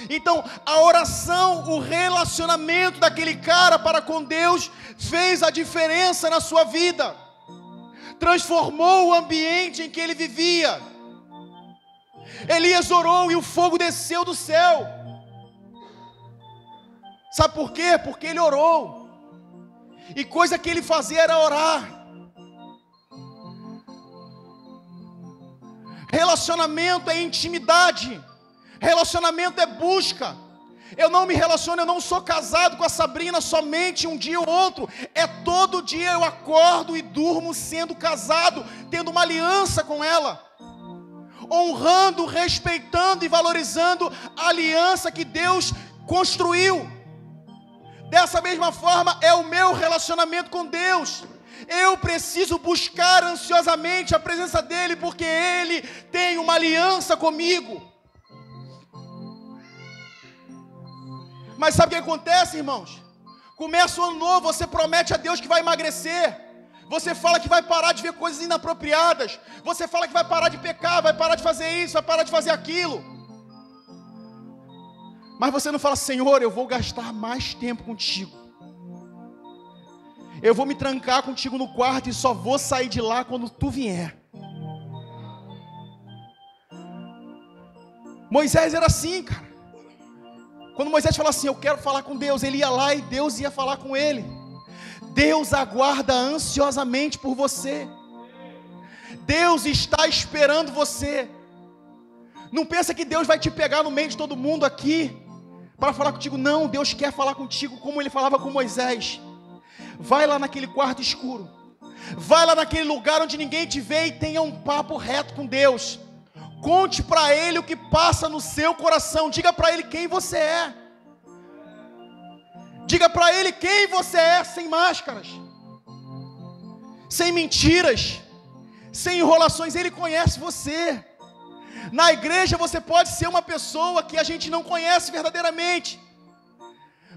Então a oração, o relacionamento daquele cara para com Deus fez a diferença na sua vida, transformou o ambiente em que ele vivia. Elias orou e o fogo desceu do céu. Sabe por quê? Porque ele orou, e coisa que ele fazia era orar. Relacionamento é intimidade, relacionamento é busca. Eu não me relaciono, eu não sou casado com a Sabrina somente um dia ou outro. É todo dia eu acordo e durmo sendo casado, tendo uma aliança com ela, honrando, respeitando e valorizando a aliança que Deus construiu. Dessa mesma forma é o meu relacionamento com Deus. Eu preciso buscar ansiosamente a presença dEle, porque Ele tem uma aliança comigo. Mas sabe o que acontece, irmãos? Começa o ano novo, você promete a Deus que vai emagrecer, você fala que vai parar de ver coisas inapropriadas, você fala que vai parar de pecar, vai parar de fazer isso, vai parar de fazer aquilo. Mas você não fala, Senhor, eu vou gastar mais tempo contigo. Eu vou me trancar contigo no quarto e só vou sair de lá quando tu vier. Moisés era assim, cara. Quando Moisés falava assim, eu quero falar com Deus, ele ia lá e Deus ia falar com ele. Deus aguarda ansiosamente por você. Deus está esperando você. Não pensa que Deus vai te pegar no meio de todo mundo aqui para falar contigo. Não, Deus quer falar contigo como ele falava com Moisés. Vai lá naquele quarto escuro, vai lá naquele lugar onde ninguém te vê e tenha um papo reto com Deus. Conte para Ele o que passa no seu coração. Diga para Ele quem você é. Diga para Ele quem você é, sem máscaras, sem mentiras, sem enrolações. Ele conhece você. Na igreja você pode ser uma pessoa que a gente não conhece verdadeiramente,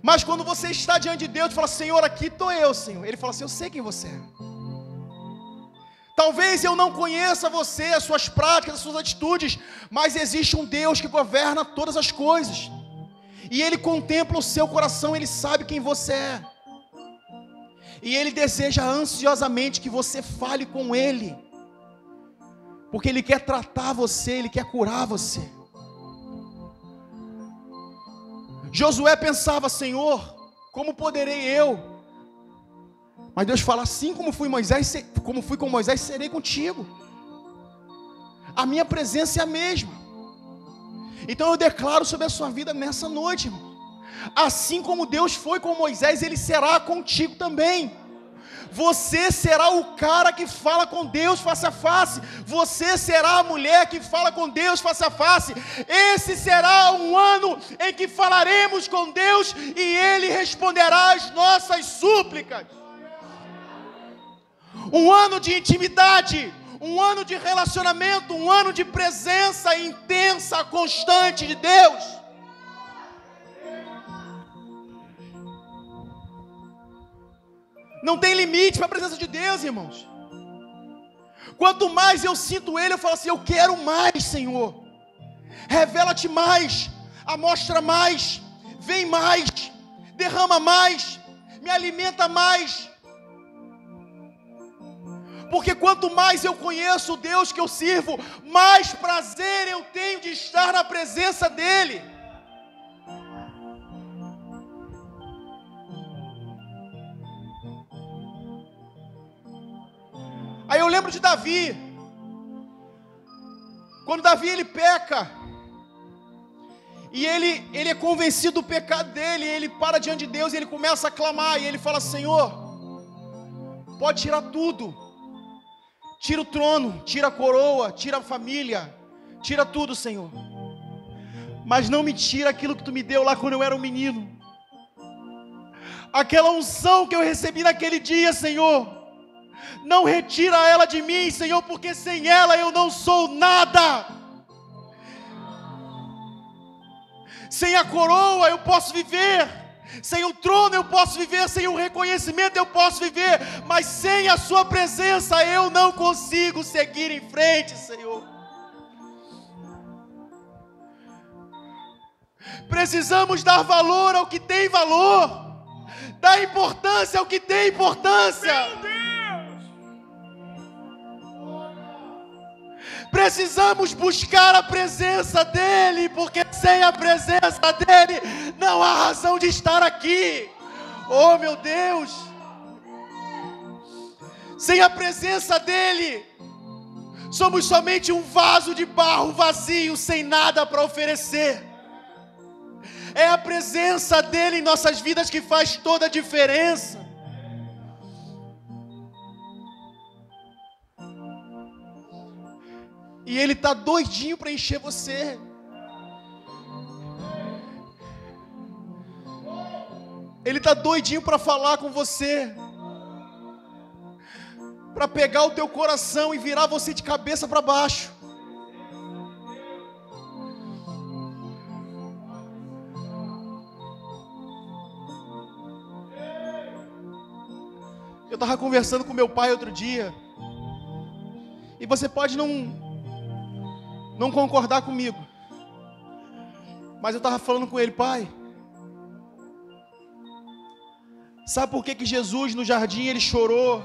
mas quando você está diante de Deus e fala, Senhor, aqui estou eu, Senhor. Ele fala assim, eu sei quem você é. Talvez eu não conheça você, as suas práticas, as suas atitudes, mas existe um Deus que governa todas as coisas. E Ele contempla o seu coração, Ele sabe quem você é. E Ele deseja ansiosamente que você fale com Ele, porque Ele quer tratar você, Ele quer curar você. Josué pensava, Senhor, como poderei eu Mas Deus fala, assim como fui com Moisés, serei contigo. A minha presença é a mesma. Então eu declaro sobre a sua vida nessa noite, irmão. Assim como Deus foi com Moisés, Ele será contigo também. Você será o cara que fala com Deus face a face. Você será a mulher que fala com Deus face a face. Esse será um ano em que falaremos com Deus e Ele responderá às nossas súplicas. Um ano de intimidade, um ano de relacionamento, um ano de presença intensa, constante de Deus. Não tem limite para a presença de Deus, irmãos. Quanto mais eu sinto Ele, eu falo assim, eu quero mais, Senhor. Revela-te mais, amostra mais, vem mais, derrama mais, me alimenta mais. Porque quanto mais eu conheço o Deus que eu sirvo, mais prazer eu tenho de estar na presença dEle. Aí eu lembro de Davi. Quando Davi ele peca, e ele é convencido do pecado dele, ele para diante de Deus e ele começa a clamar, e ele fala, Senhor, pode tirar tudo, tira o trono, tira a coroa, tira a família, tira tudo, Senhor, mas não me tira aquilo que tu me deu lá quando eu era um menino, aquela unção que eu recebi naquele dia, Senhor. Não retira ela de mim, Senhor, porque sem ela eu não sou nada. Sem a coroa eu posso viver, sem o trono eu posso viver, sem o reconhecimento eu posso viver, mas sem a sua presença eu não consigo seguir em frente, Senhor. Precisamos dar valor ao que tem valor, dar importância ao que tem importância. Meu Deus! Precisamos buscar a presença dEle, porque sem a presença dEle não há razão de estar aqui. Oh meu Deus! Sem a presença dEle, somos somente um vaso de barro vazio, sem nada para oferecer. É a presença dEle em nossas vidas que faz toda a diferença. E Ele está doidinho para encher você. Ele está doidinho para falar com você, para pegar o teu coração e virar você de cabeça para baixo. Eu estava conversando com meu pai outro dia, e você pode não concordar comigo, mas eu estava falando com ele, pai, sabe por que Jesus no jardim ele chorou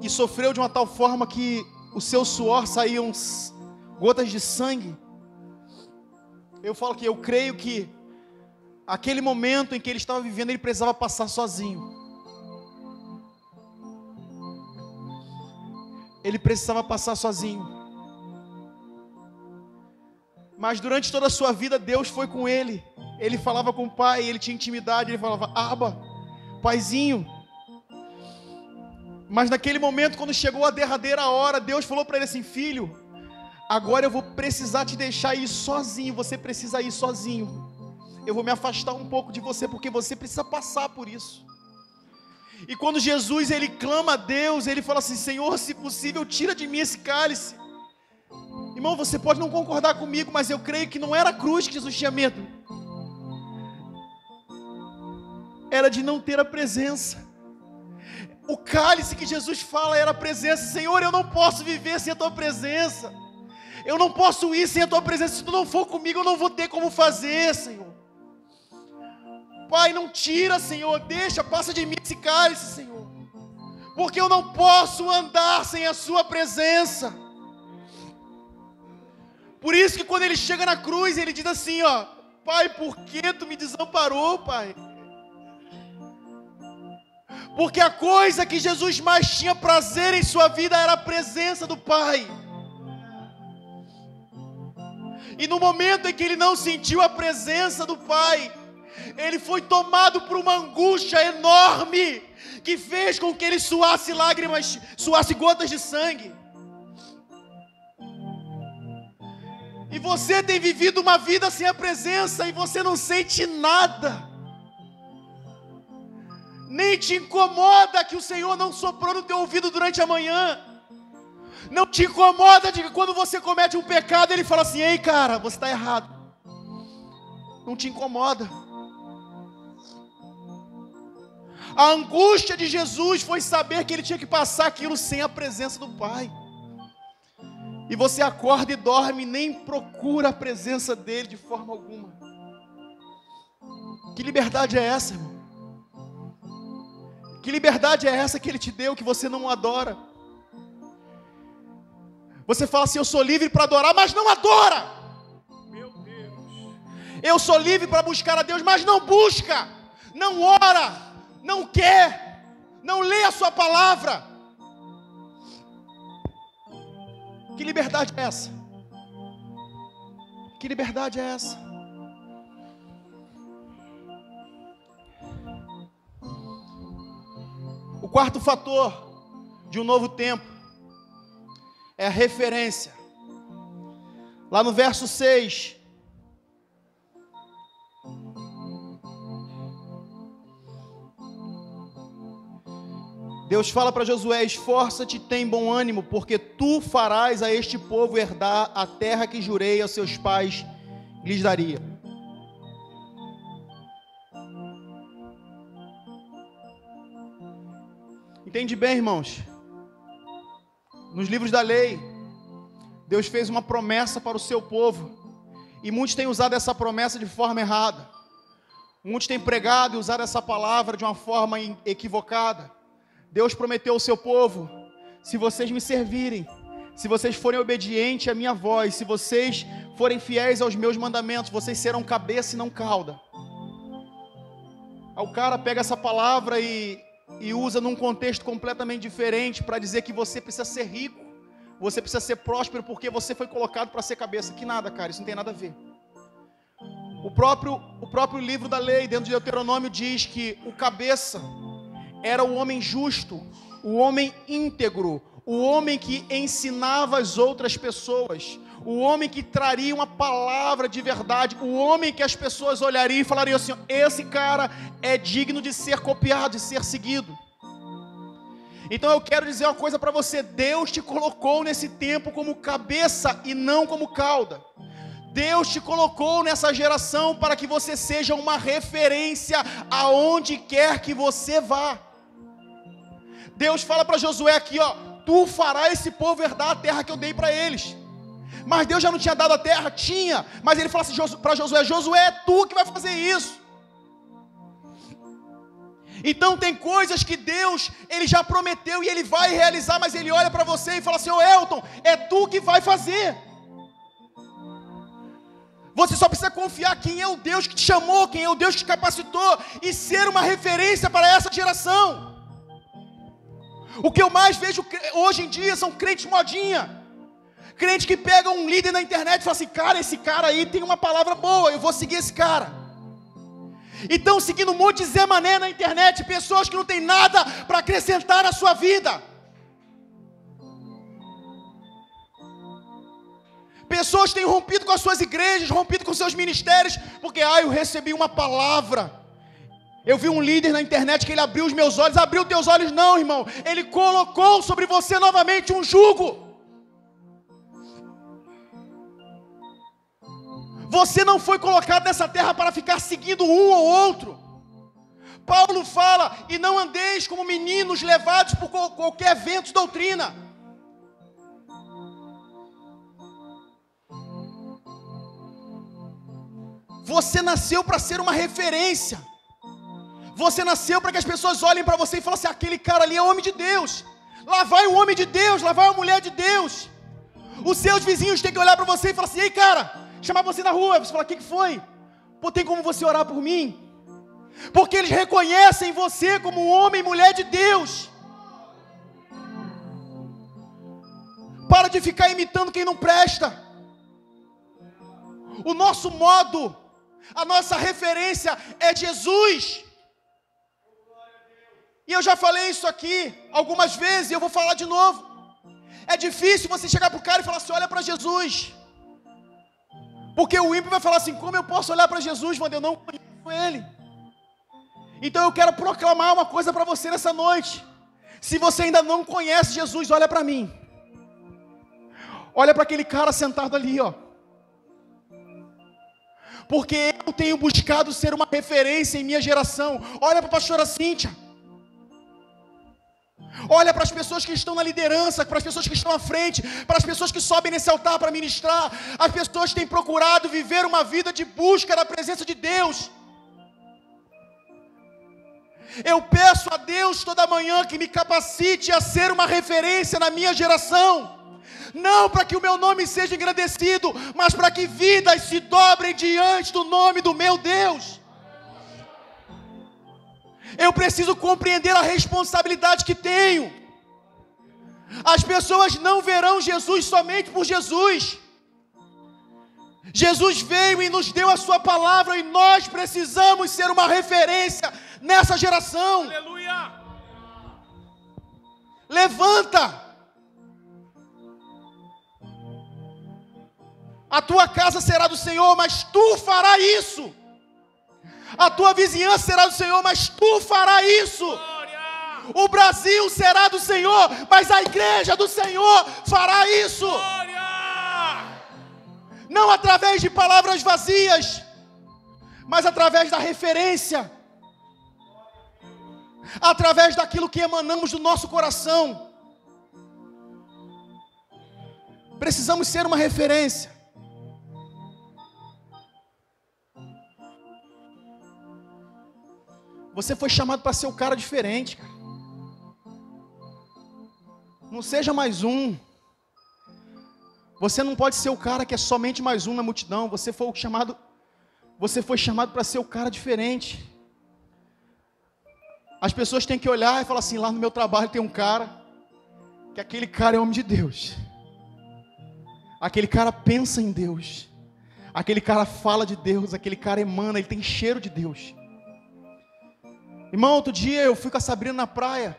e sofreu de uma tal forma que o seu suor saíam gotas de sangue? Eu falo que eu creio que aquele momento em que ele estava vivendo, ele precisava passar sozinho. Ele precisava passar sozinho. Mas durante toda a sua vida, Deus foi com ele. Ele falava com o pai, ele tinha intimidade, ele falava, Abba, paizinho. Mas naquele momento, quando chegou a derradeira hora, Deus falou para ele assim, filho, agora eu vou precisar te deixar ir sozinho, você precisa ir sozinho. Eu vou me afastar um pouco de você, porque você precisa passar por isso. E quando Jesus ele clama a Deus, ele fala assim, Senhor, se possível, tira de mim esse cálice. Irmão, você pode não concordar comigo, mas eu creio que não era a cruz que Jesus tinha medo. Era de não ter a presença. O cálice que Jesus fala era a presença. Senhor, eu não posso viver sem a tua presença. Eu não posso ir sem a tua presença. Se tu não for comigo, eu não vou ter como fazer, Senhor. Pai, não tira, Senhor, deixa, passa de mim esse cálice, Senhor, porque eu não posso andar sem a sua presença. Por isso que quando ele chega na cruz, ele diz assim, ó, Pai, por que tu me desamparou, Pai? Porque a coisa que Jesus mais tinha prazer em sua vida era a presença do Pai. E no momento em que ele não sentiu a presença do Pai, ele foi tomado por uma angústia enorme, que fez com que ele suasse lágrimas, suasse gotas de sangue. E você tem vivido uma vida sem a presença, e você não sente nada. Nem te incomoda que o Senhor não soprou no teu ouvido durante a manhã. Não te incomoda de que quando você comete um pecado, Ele fala assim: ei cara, você está errado. Não te incomoda. A angústia de Jesus foi saber que Ele tinha que passar aquilo sem a presença do Pai. E você acorda e dorme e nem procura a presença dEle de forma alguma. Que liberdade é essa, irmão? Que liberdade é essa que Ele te deu, que você não adora? Você fala assim: eu sou livre para adorar, mas não adora. Meu Deus. Eu sou livre para buscar a Deus, mas não busca, não ora, não quer, não lê a sua palavra. Que liberdade é essa? Que liberdade é essa? O quarto fator de um novo tempo é a referência. Lá no verso 6, Deus fala para Josué: esforça-te, tem bom ânimo, porque tu farás a este povo herdar a terra que jurei aos seus pais lhes daria. Entende bem, irmãos? Nos livros da lei, Deus fez uma promessa para o seu povo, e muitos têm usado essa promessa de forma errada. Muitos têm pregado e usado essa palavra de uma forma equivocada. Deus prometeu ao seu povo: se vocês me servirem, se vocês forem obedientes à minha voz, se vocês forem fiéis aos meus mandamentos, vocês serão cabeça e não cauda. Aí o cara pega essa palavra e usa num contexto completamente diferente para dizer que você precisa ser rico, você precisa ser próspero porque você foi colocado para ser cabeça. Que nada, cara, isso não tem nada a ver. O próprio livro da lei, dentro de Deuteronômio, diz que o cabeça era o homem justo, o homem íntegro, o homem que ensinava as outras pessoas, o homem que traria uma palavra de verdade, o homem que as pessoas olhariam e falariam assim: esse cara é digno de ser copiado, de ser seguido. Então eu quero dizer uma coisa para você: Deus te colocou nesse tempo como cabeça e não como cauda. Deus te colocou nessa geração para que você seja uma referência aonde quer que você vá. Deus fala para Josué aqui, ó: tu farás esse povo herdar a terra que eu dei para eles. Mas Deus já não tinha dado a terra? Tinha. Mas ele fala assim para Josué: Josué, é tu que vai fazer isso. Então tem coisas que Deus, Ele já prometeu e Ele vai realizar, mas Ele olha para você e fala assim: ô Elton, é tu que vai fazer. Você só precisa confiar quem é o Deus que te chamou, quem é o Deus que te capacitou, e ser uma referência para essa geração. O que eu mais vejo hoje em dia são crentes modinha. Crentes que pegam um líder na internet e falam assim: cara, esse cara aí tem uma palavra boa, eu vou seguir esse cara. E estão seguindo um monte de Zé Mané na internet, pessoas que não têm nada para acrescentar na sua vida. Pessoas têm rompido com as suas igrejas, rompido com seus ministérios, porque eu recebi uma palavra. Eu vi um líder na internet que ele abriu os meus olhos. Abriu teus olhos não, irmão. Ele colocou sobre você novamente um jugo. Você não foi colocado nessa terra para ficar seguindo um ou outro. Paulo fala: e não andeis como meninos levados por qualquer vento de doutrina. Você nasceu para ser uma referência. Você nasceu para que as pessoas olhem para você e falem assim: aquele cara ali é homem de Deus. Lá vai o homem de Deus, lá vai a mulher de Deus. Os seus vizinhos têm que olhar para você e falar assim: ei cara, chamar você na rua, você fala: o que foi? Pô, tem como você orar por mim? porque eles reconhecem você como homem e mulher de Deus. Para de ficar imitando quem não presta. O nosso modo, a nossa referência é Jesus. E eu já falei isso aqui algumas vezes e eu vou falar de novo. É difícil você chegar para o cara e falar assim, olha para Jesus. Porque o ímpio vai falar assim, como eu posso olhar para Jesus quando eu não conheço Ele? Então eu quero proclamar uma coisa para você nessa noite. Se você ainda não conhece Jesus, olha para mim. Olha para aquele cara sentado ali, ó. Porque eu tenho buscado ser uma referência em minha geração. Olha para a pastora Cíntia. Olha para as pessoas que estão na liderança, para as pessoas que estão à frente, para as pessoas que sobem nesse altar para ministrar, as pessoas que têm procurado viver uma vida de busca da presença de Deus. Eu peço a Deus toda manhã que me capacite a ser uma referência na minha geração, não para que o meu nome seja engrandecido, mas para que vidas se dobrem diante do nome do meu Deus. Eu preciso compreender a responsabilidade que tenho. As pessoas não verão Jesus somente por Jesus. Jesus veio e nos deu a sua palavra e nós precisamos ser uma referência nessa geração. Aleluia! Levanta! A tua casa será do Senhor, mas tu farás isso. A tua vizinhança será do Senhor, mas tu farás isso. Glória! O Brasil será do Senhor, mas a igreja do Senhor fará isso. Glória! Não através de palavras vazias, mas através da referência. Através daquilo que emanamos do nosso coração. Precisamos ser uma referência. Você foi chamado para ser o cara diferente, cara. Não seja mais um. Você não pode ser o cara que é somente mais um na multidão. Você foi chamado para ser o cara diferente. As pessoas têm que olhar e falar assim, lá no meu trabalho tem um cara, que aquele cara é homem de Deus. Aquele cara pensa em Deus. Aquele cara fala de Deus, aquele cara emana, ele tem cheiro de Deus. Irmão, outro dia eu fui com a Sabrina na praia.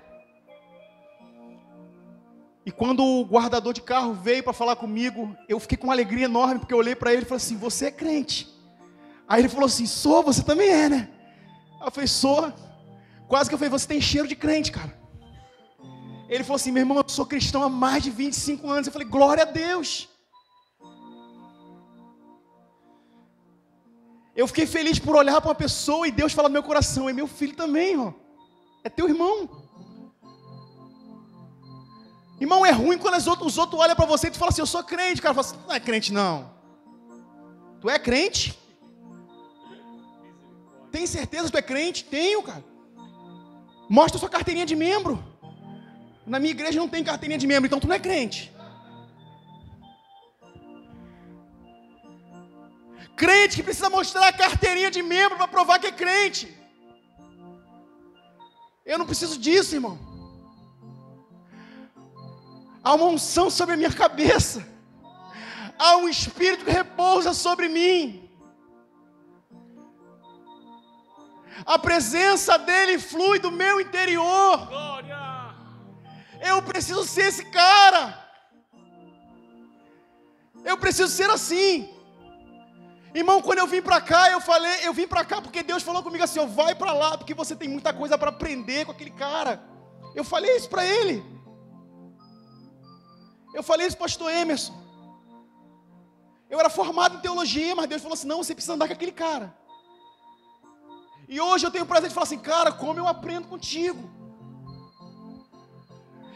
E quando o guardador de carro veio para falar comigo, eu fiquei com uma alegria enorme, porque eu olhei para ele e falei assim, você é crente? Aí ele falou assim, sou, você também é, né? Aí eu falei, sou. Quase que eu falei, você tem cheiro de crente, cara. Ele falou assim, meu irmão, eu sou cristão há mais de 25 anos. Eu falei, glória a Deus. Eu fiquei feliz por olhar para uma pessoa e Deus falar no meu coração, é meu filho também, ó. É teu irmão. Irmão, é ruim quando os outros olham para você e tu fala assim, eu sou crente. O cara fala assim, não é crente não. Tu é crente? Tem certeza que tu é crente? Tenho, cara. Mostra sua carteirinha de membro. Na minha igreja não tem carteirinha de membro, então tu não é crente. Crente que precisa mostrar a carteirinha de membro para provar que é crente. Eu não preciso disso, irmão. Há uma unção sobre a minha cabeça. Há um Espírito que repousa sobre mim. A presença dele flui do meu interior. Glória! Eu preciso ser esse cara. Eu preciso ser assim. Irmão, quando eu vim para cá, eu vim para cá porque Deus falou comigo assim, vai para lá, porque você tem muita coisa para aprender com aquele cara. Eu falei isso para ele. Eu falei isso para o pastor Emerson. Eu era formado em teologia, mas Deus falou assim, não, você precisa andar com aquele cara. E hoje eu tenho o prazer de falar assim, cara, como eu aprendo contigo.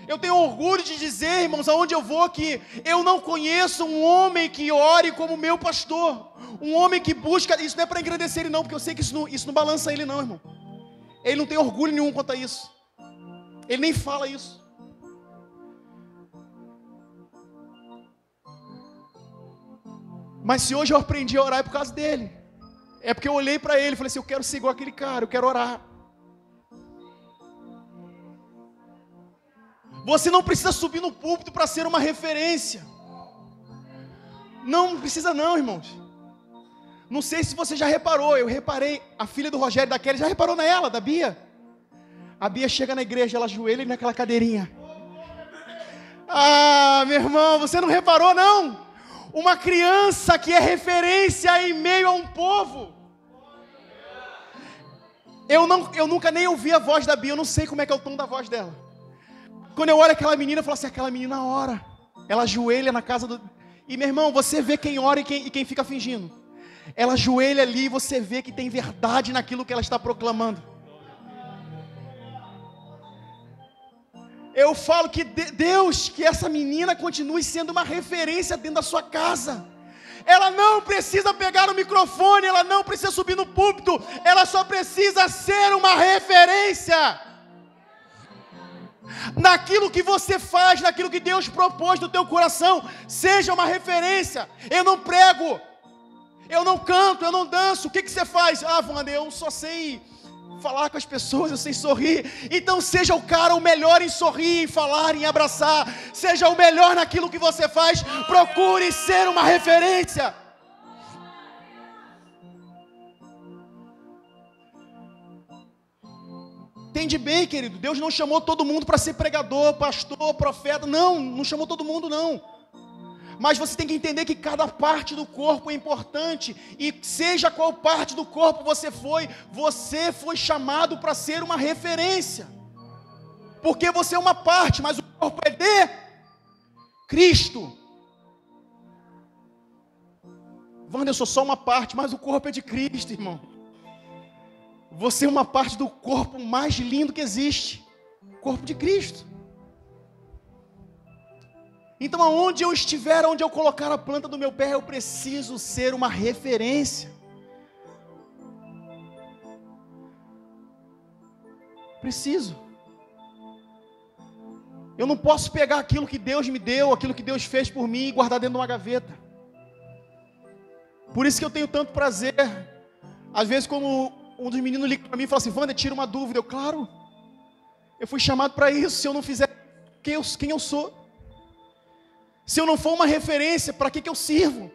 Eu tenho orgulho de dizer, irmãos, aonde eu vou, que eu não conheço um homem que ore como meu pastor. Um homem que busca, isso não é para engrandecer ele não, porque eu sei que isso não balança ele não, irmão. Ele não tem orgulho nenhum quanto a isso. Ele nem fala isso. Mas se hoje eu aprendi a orar é por causa dele. É porque eu olhei para ele e falei assim, eu quero ser igual aquele cara, eu quero orar. Você não precisa subir no púlpito para ser uma referência. Não precisa não, irmãos. Não sei se você já reparou, eu reparei, a filha do Rogério e da Kelly, já reparou nela, da Bia? A Bia chega na igreja, ela ajoelha naquela cadeirinha. Ah, meu irmão, você não reparou não? Uma criança que é referência em meio a um povo. Eu nunca nem ouvi a voz da Bia, eu não sei como é que é o tom da voz dela. Quando eu olho aquela menina, eu falo assim, aquela menina ora. Ela ajoelha na casa do... E meu irmão, você vê quem ora e quem fica fingindo. Ela ajoelha ali e você vê que tem verdade naquilo que ela está proclamando. Eu falo que Deus, que essa menina continue sendo uma referência dentro da sua casa. Ela não precisa pegar o microfone, ela não precisa subir no púlpito, ela só precisa ser uma referência. Naquilo que você faz, naquilo que Deus propôs no teu coração, seja uma referência. Eu não prego, eu não canto, eu não danço. O que você faz? Ah, Wander, eu só sei falar com as pessoas, eu sei sorrir. Então seja o cara o melhor em sorrir, em falar, em abraçar. Seja o melhor naquilo que você faz. Procure ser uma referência. Entende bem, querido, Deus não chamou todo mundo para ser pregador, pastor, profeta. Não chamou todo mundo não. Mas você tem que entender que cada parte do corpo é importante. E seja qual parte do corpo você foi chamado para ser uma referência. Porque você é uma parte, mas o corpo é de Cristo. Wander, eu sou só uma parte, mas o corpo é de Cristo, irmão. Você é uma parte do corpo mais lindo que existe. O corpo de Cristo. Então, aonde eu estiver, onde eu colocar a planta do meu pé, eu preciso ser uma referência. Preciso. Eu não posso pegar aquilo que Deus me deu, aquilo que Deus fez por mim e guardar dentro de uma gaveta. Por isso que eu tenho tanto prazer. Às vezes, quando um dos meninos liga para mim e fala assim, Wander, tira uma dúvida. Claro, eu fui chamado para isso. Se eu não fizer, quem eu sou? Se eu não for uma referência, para que eu sirvo?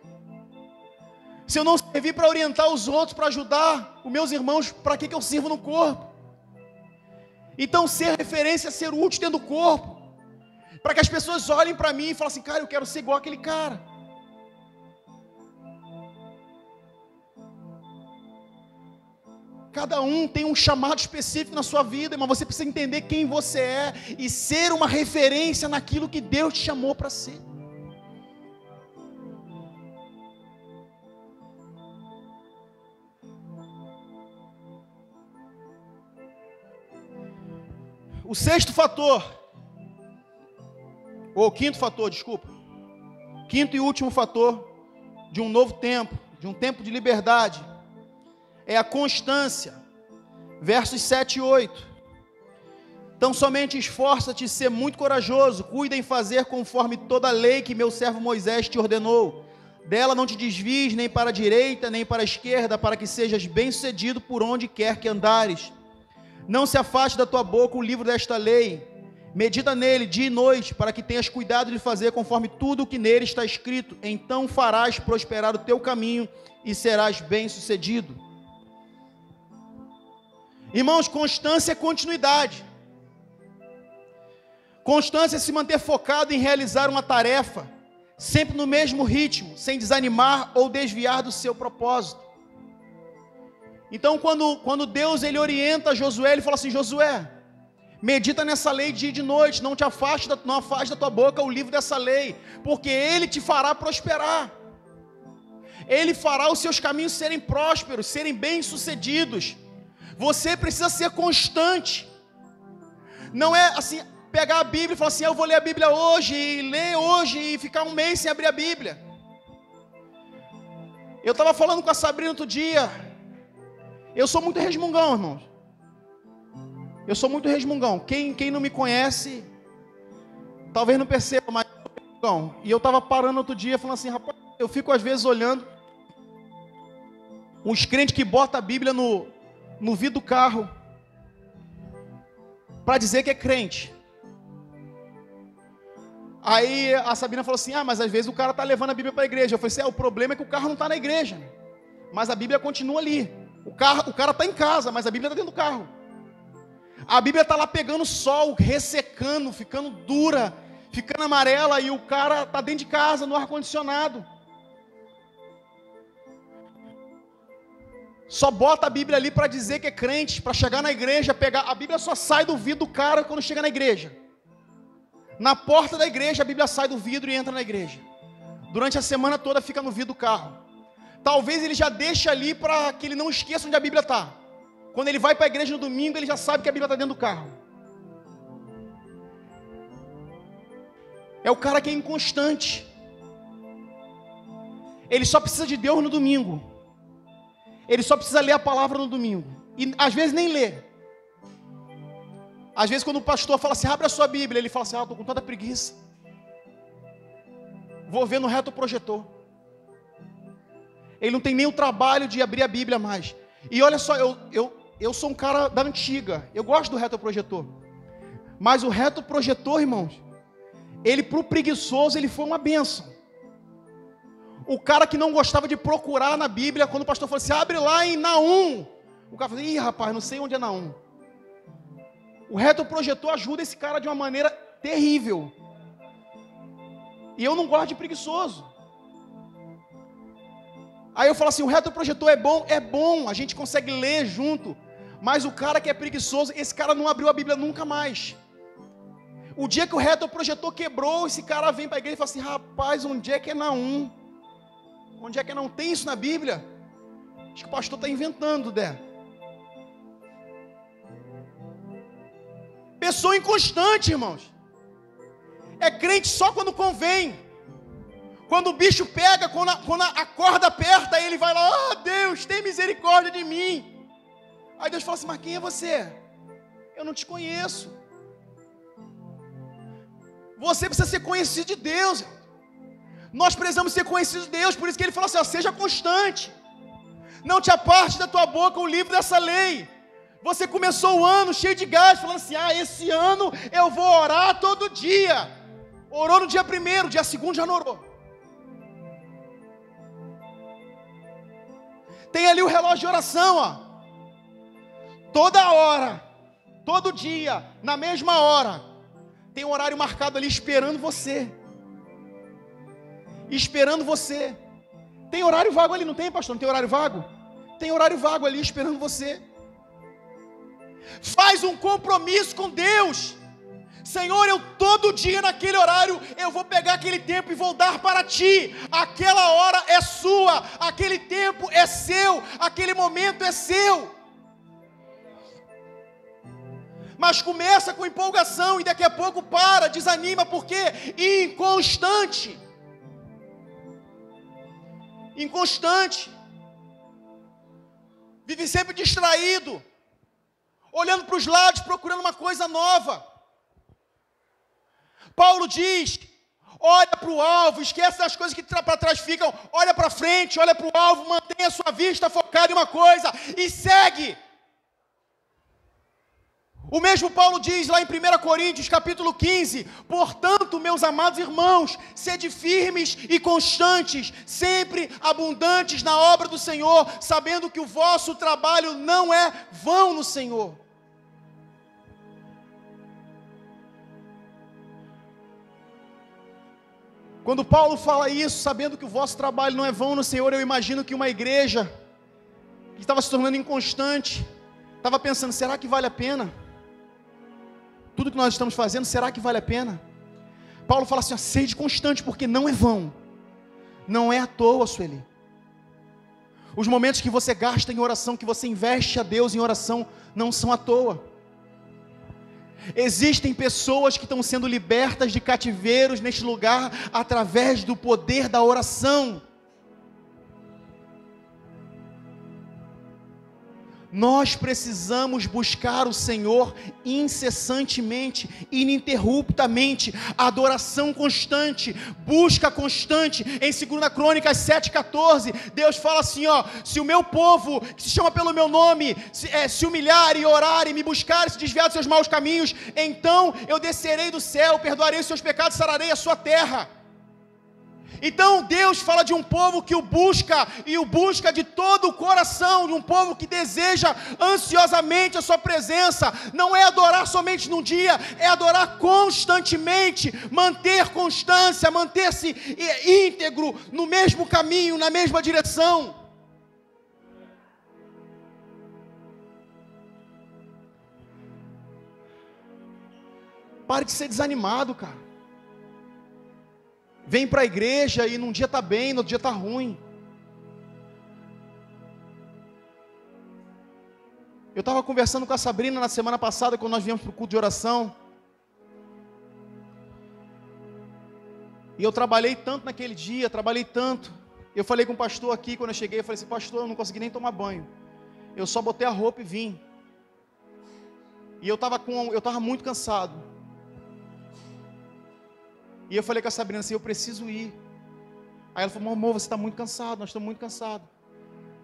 Se eu não servir para orientar os outros, para ajudar os meus irmãos, para que eu sirvo no corpo? Então ser referência é ser útil dentro do corpo. Para que as pessoas olhem para mim e falem assim, cara, eu quero ser igual aquele cara. Cada um tem um chamado específico na sua vida, mas você precisa entender quem você é e ser uma referência naquilo que Deus te chamou para ser. O sexto fator, ou quinto fator, desculpa, quinto e último fator de um novo tempo, de um tempo de liberdade, é a constância, versos 7 e 8, então somente esforça-te e ser muito corajoso, cuida em fazer conforme toda a lei que meu servo Moisés te ordenou, dela não te desvies nem para a direita, nem para a esquerda, para que sejas bem sucedido por onde quer que andares. Não se afaste da tua boca o livro desta lei, medita nele dia e noite, para que tenhas cuidado de fazer conforme tudo o que nele está escrito, então farás prosperar o teu caminho e serás bem sucedido. Irmãos, constância é continuidade. Constância é se manter focado em realizar uma tarefa, sempre no mesmo ritmo, sem desanimar ou desviar do seu propósito. Então, quando Deus ele orienta Josué, ele fala assim, Josué, medita nessa lei dia e de noite, não afaste da tua boca o livro dessa lei, porque ele te fará prosperar. Ele fará os seus caminhos serem prósperos, serem bem-sucedidos. Você precisa ser constante. Não é assim, pegar a Bíblia e falar assim, eu vou ler a Bíblia hoje, e ler hoje, e ficar um mês sem abrir a Bíblia. Eu estava falando com a Sabrina outro dia, eu sou muito resmungão, irmãos. Eu sou muito resmungão. Quem não me conhece, talvez não perceba, mas eu sou resmungão. E eu estava parando outro dia, falando assim, rapaz, eu fico às vezes olhando. Uns crentes que botam a Bíblia no vidro do carro para dizer que é crente. Aí a Sabina falou assim, mas às vezes o cara está levando a Bíblia para a igreja. Eu falei assim, o problema é que o carro não está na igreja, mas a Bíblia continua ali. O cara está em casa, mas a Bíblia está dentro do carro. A Bíblia está lá pegando sol, ressecando, ficando dura, ficando amarela, e o cara está dentro de casa, no ar-condicionado. Só bota a Bíblia ali para dizer que é crente, para chegar na igreja, pegar. A Bíblia só sai do vidro do cara quando chega na igreja. Na porta da igreja, a Bíblia sai do vidro e entra na igreja. Durante a semana toda fica no vidro do carro. Talvez ele já deixe ali para que ele não esqueça onde a Bíblia está. Quando ele vai para a igreja no domingo, ele já sabe que a Bíblia está dentro do carro. É o cara que é inconstante. Ele só precisa de Deus no domingo. Ele só precisa ler a palavra no domingo. E às vezes nem lê. Às vezes quando o pastor fala assim, abre a sua Bíblia, ele fala assim, estou com tanta preguiça. Vou ver no retroprojetor. Ele não tem nem o trabalho de abrir a Bíblia mais. E olha só, eu sou um cara da antiga. Eu gosto do retroprojetor. Mas o retroprojetor, irmãos, ele para o preguiçoso, ele foi uma bênção. O cara que não gostava de procurar na Bíblia, quando o pastor falou assim, abre lá em Naum. O cara falou, rapaz, não sei onde é Naum. O retroprojetor ajuda esse cara de uma maneira terrível. E eu não gosto de preguiçoso. Aí eu falo assim, o retroprojetor é bom, a gente consegue ler junto. Mas o cara que é preguiçoso, esse cara não abriu a Bíblia nunca mais. O dia que o retroprojetor quebrou, esse cara vem para a igreja e fala assim, rapaz, onde é que é Naum? Onde é que não tem isso na Bíblia? Acho que o pastor está inventando, Dé. Pessoa inconstante, irmãos. É crente só quando convém. Quando o bicho pega, quando a corda aperta, ele vai lá, Deus, tem misericórdia de mim. Aí Deus fala assim, mas quem é você? Eu não te conheço. Você precisa ser conhecido de Deus. Nós precisamos ser conhecidos de Deus, por isso que ele fala assim, seja constante. Não te aparte da tua boca o livro dessa lei. Você começou o ano cheio de gás, falando assim, esse ano eu vou orar todo dia. Orou no dia 1º, dia 2º já não orou. Tem ali o relógio de oração, toda hora, todo dia, na mesma hora, tem um horário marcado ali esperando você. Esperando você. Tem horário vago ali, não tem, pastor? Não tem horário vago? Tem horário vago ali esperando você. Faz um compromisso com Deus. Senhor, eu todo dia naquele horário, eu vou pegar aquele tempo e vou dar para Ti. Aquela hora é sua, aquele tempo é seu, aquele momento é seu. Mas começa com empolgação e daqui a pouco para, desanima, porque inconstante. Inconstante. Vive sempre distraído, olhando para os lados, procurando uma coisa nova. Paulo diz, olha para o alvo, esquece das coisas que para trás ficam, olha para frente, olha para o alvo, mantenha a sua vista focada em uma coisa e segue. O mesmo Paulo diz lá em 1 Coríntios, capítulo 15, portanto, meus amados irmãos, sede firmes e constantes, sempre abundantes na obra do Senhor, sabendo que o vosso trabalho não é vão no Senhor. Quando Paulo fala isso, sabendo que o vosso trabalho não é vão no Senhor, eu imagino que uma igreja que estava se tornando inconstante, estava pensando, será que vale a pena? Tudo que nós estamos fazendo, será que vale a pena? Paulo fala assim, sede constante, porque não é vão. Não é à toa, Sueli. Os momentos que você gasta em oração, que você investe a Deus em oração, não são à toa. Existem pessoas que estão sendo libertas de cativeiros neste lugar, através do poder da oração. Nós precisamos buscar o Senhor incessantemente, ininterruptamente, adoração constante, busca constante. Em 2 Crônicas 7,14, Deus fala assim, ó: se o meu povo, que se chama pelo meu nome, se humilhar e orar e me buscar, se desviar dos seus maus caminhos, então eu descerei do céu, perdoarei os seus pecados, sararei a sua terra. Então Deus fala de um povo que o busca, e o busca de todo o coração, de um povo que deseja ansiosamente a sua presença. Não é adorar somente num dia, é adorar constantemente, manter constância, manter-se íntegro no mesmo caminho, na mesma direção. Pare de ser desanimado, cara. Vem para a igreja e num dia está bem, no outro dia está ruim. Eu estava conversando com a Sabrina na semana passada, quando nós viemos para o culto de oração. E eu trabalhei tanto naquele dia, trabalhei tanto. Eu falei com o pastor aqui, quando eu cheguei, eu falei assim: pastor, eu não consegui nem tomar banho. Eu só botei a roupa e vim. E eu estava muito cansado. E eu falei com a Sabrina assim: eu preciso ir. Aí ela falou: amor, você está muito cansado, nós estamos muito cansados.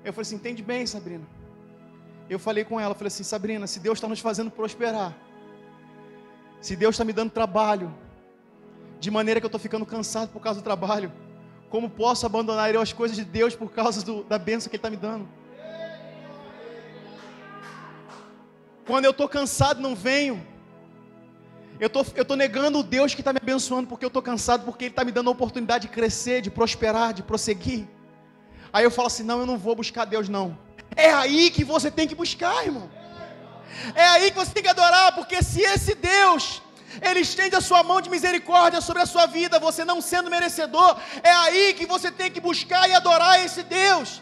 Eu falei assim: entende bem, Sabrina. Eu falei com ela, falei assim: Sabrina, se Deus está nos fazendo prosperar, se Deus está me dando trabalho, de maneira que eu estou ficando cansado por causa do trabalho, como posso abandonar eu as coisas de Deus por causa da bênção que Ele está me dando? Quando eu estou cansado, não venho. Eu estou negando o Deus que está me abençoando, porque eu estou cansado, porque Ele está me dando a oportunidade de crescer, de prosperar, de prosseguir. Aí eu falo assim: não, eu não vou buscar Deus não. É aí que você tem que buscar, irmão. É aí que você tem que adorar, porque se esse Deus, Ele estende a sua mão de misericórdia sobre a sua vida, você não sendo merecedor, é aí que você tem que buscar e adorar esse Deus.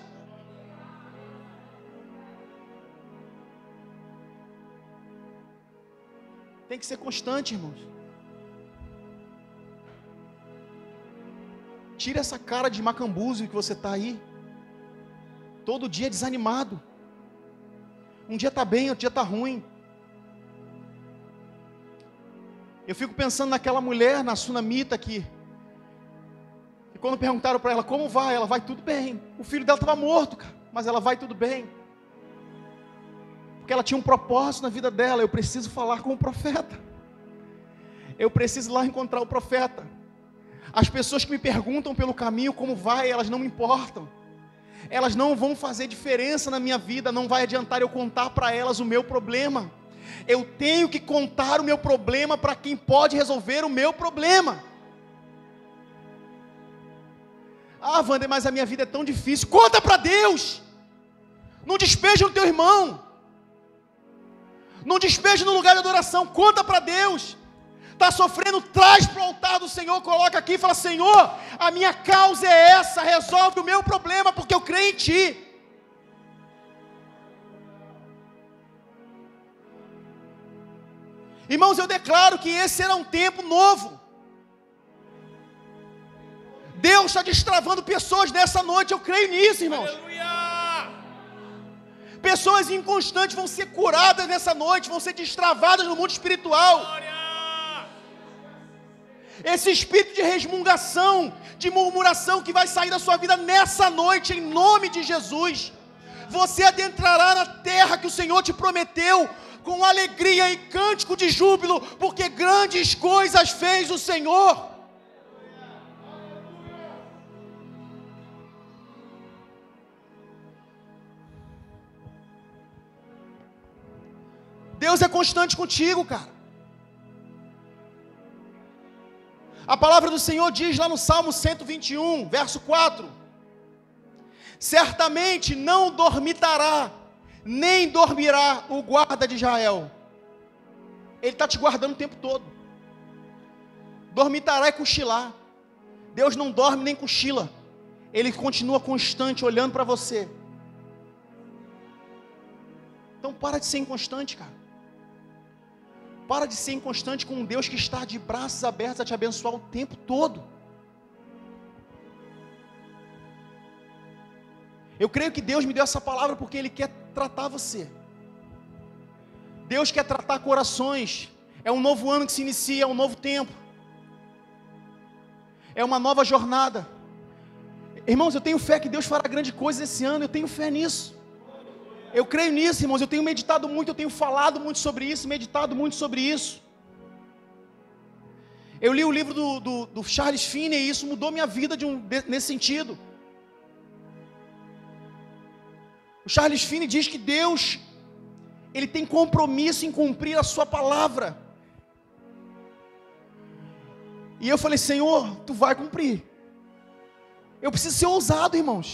Tem que ser constante, irmãos. Tira essa cara de macambúzio que você está aí. Todo dia desanimado. Um dia está bem, outro dia está ruim. Eu fico pensando naquela mulher, na Sunamita aqui. E quando perguntaram para ela como vai, ela vai tudo bem. O filho dela estava morto, cara, mas ela vai tudo bem. Porque ela tinha um propósito na vida dela. Eu preciso falar com o profeta. Eu preciso ir lá encontrar o profeta. As pessoas que me perguntam pelo caminho como vai, elas não me importam. Elas não vão fazer diferença na minha vida. Não vai adiantar eu contar para elas o meu problema. Eu tenho que contar o meu problema para quem pode resolver o meu problema. Ah, Wander, mas a minha vida é tão difícil. Conta para Deus. Não despeja no teu irmão. Não despeje no lugar de adoração, conta para Deus. Está sofrendo, traz para o altar do Senhor, coloca aqui e fala: Senhor, a minha causa é essa, resolve o meu problema, porque eu creio em Ti. Irmãos, eu declaro que esse será um tempo novo. Deus está destravando pessoas nessa noite, eu creio nisso, irmãos. Aleluia! Pessoas inconstantes vão ser curadas nessa noite, vão ser destravadas no mundo espiritual. Glória! Esse espírito de resmungação, de murmuração que vai sair da sua vida nessa noite, em nome de Jesus. Você adentrará na terra que o Senhor te prometeu, com alegria e cântico de júbilo, porque grandes coisas fez o Senhor. Deus é constante contigo, cara. A palavra do Senhor diz lá no Salmo 121, verso 4: certamente não dormitará, nem dormirá o guarda de Israel. Ele está te guardando o tempo todo. Dormitará é cochilar. Deus não dorme nem cochila. Ele continua constante, olhando para você. Então para de ser inconstante, cara. Para de ser inconstante com um Deus que está de braços abertos a te abençoar o tempo todo. Eu creio que Deus me deu essa palavra porque Ele quer tratar você. Deus quer tratar corações. É um novo ano que se inicia, é um novo tempo. É uma nova jornada. Irmãos, eu tenho fé que Deus fará grande coisa esse ano, eu tenho fé nisso. Eu creio nisso, irmãos, eu tenho meditado muito, eu tenho falado muito sobre isso, meditado muito sobre isso. Eu li o livro do Charles Finney e isso mudou minha vida nesse sentido. O Charles Finney diz que Deus, Ele tem compromisso em cumprir a sua palavra. E eu falei, Senhor, Tu vai cumprir. Eu preciso ser ousado, irmãos.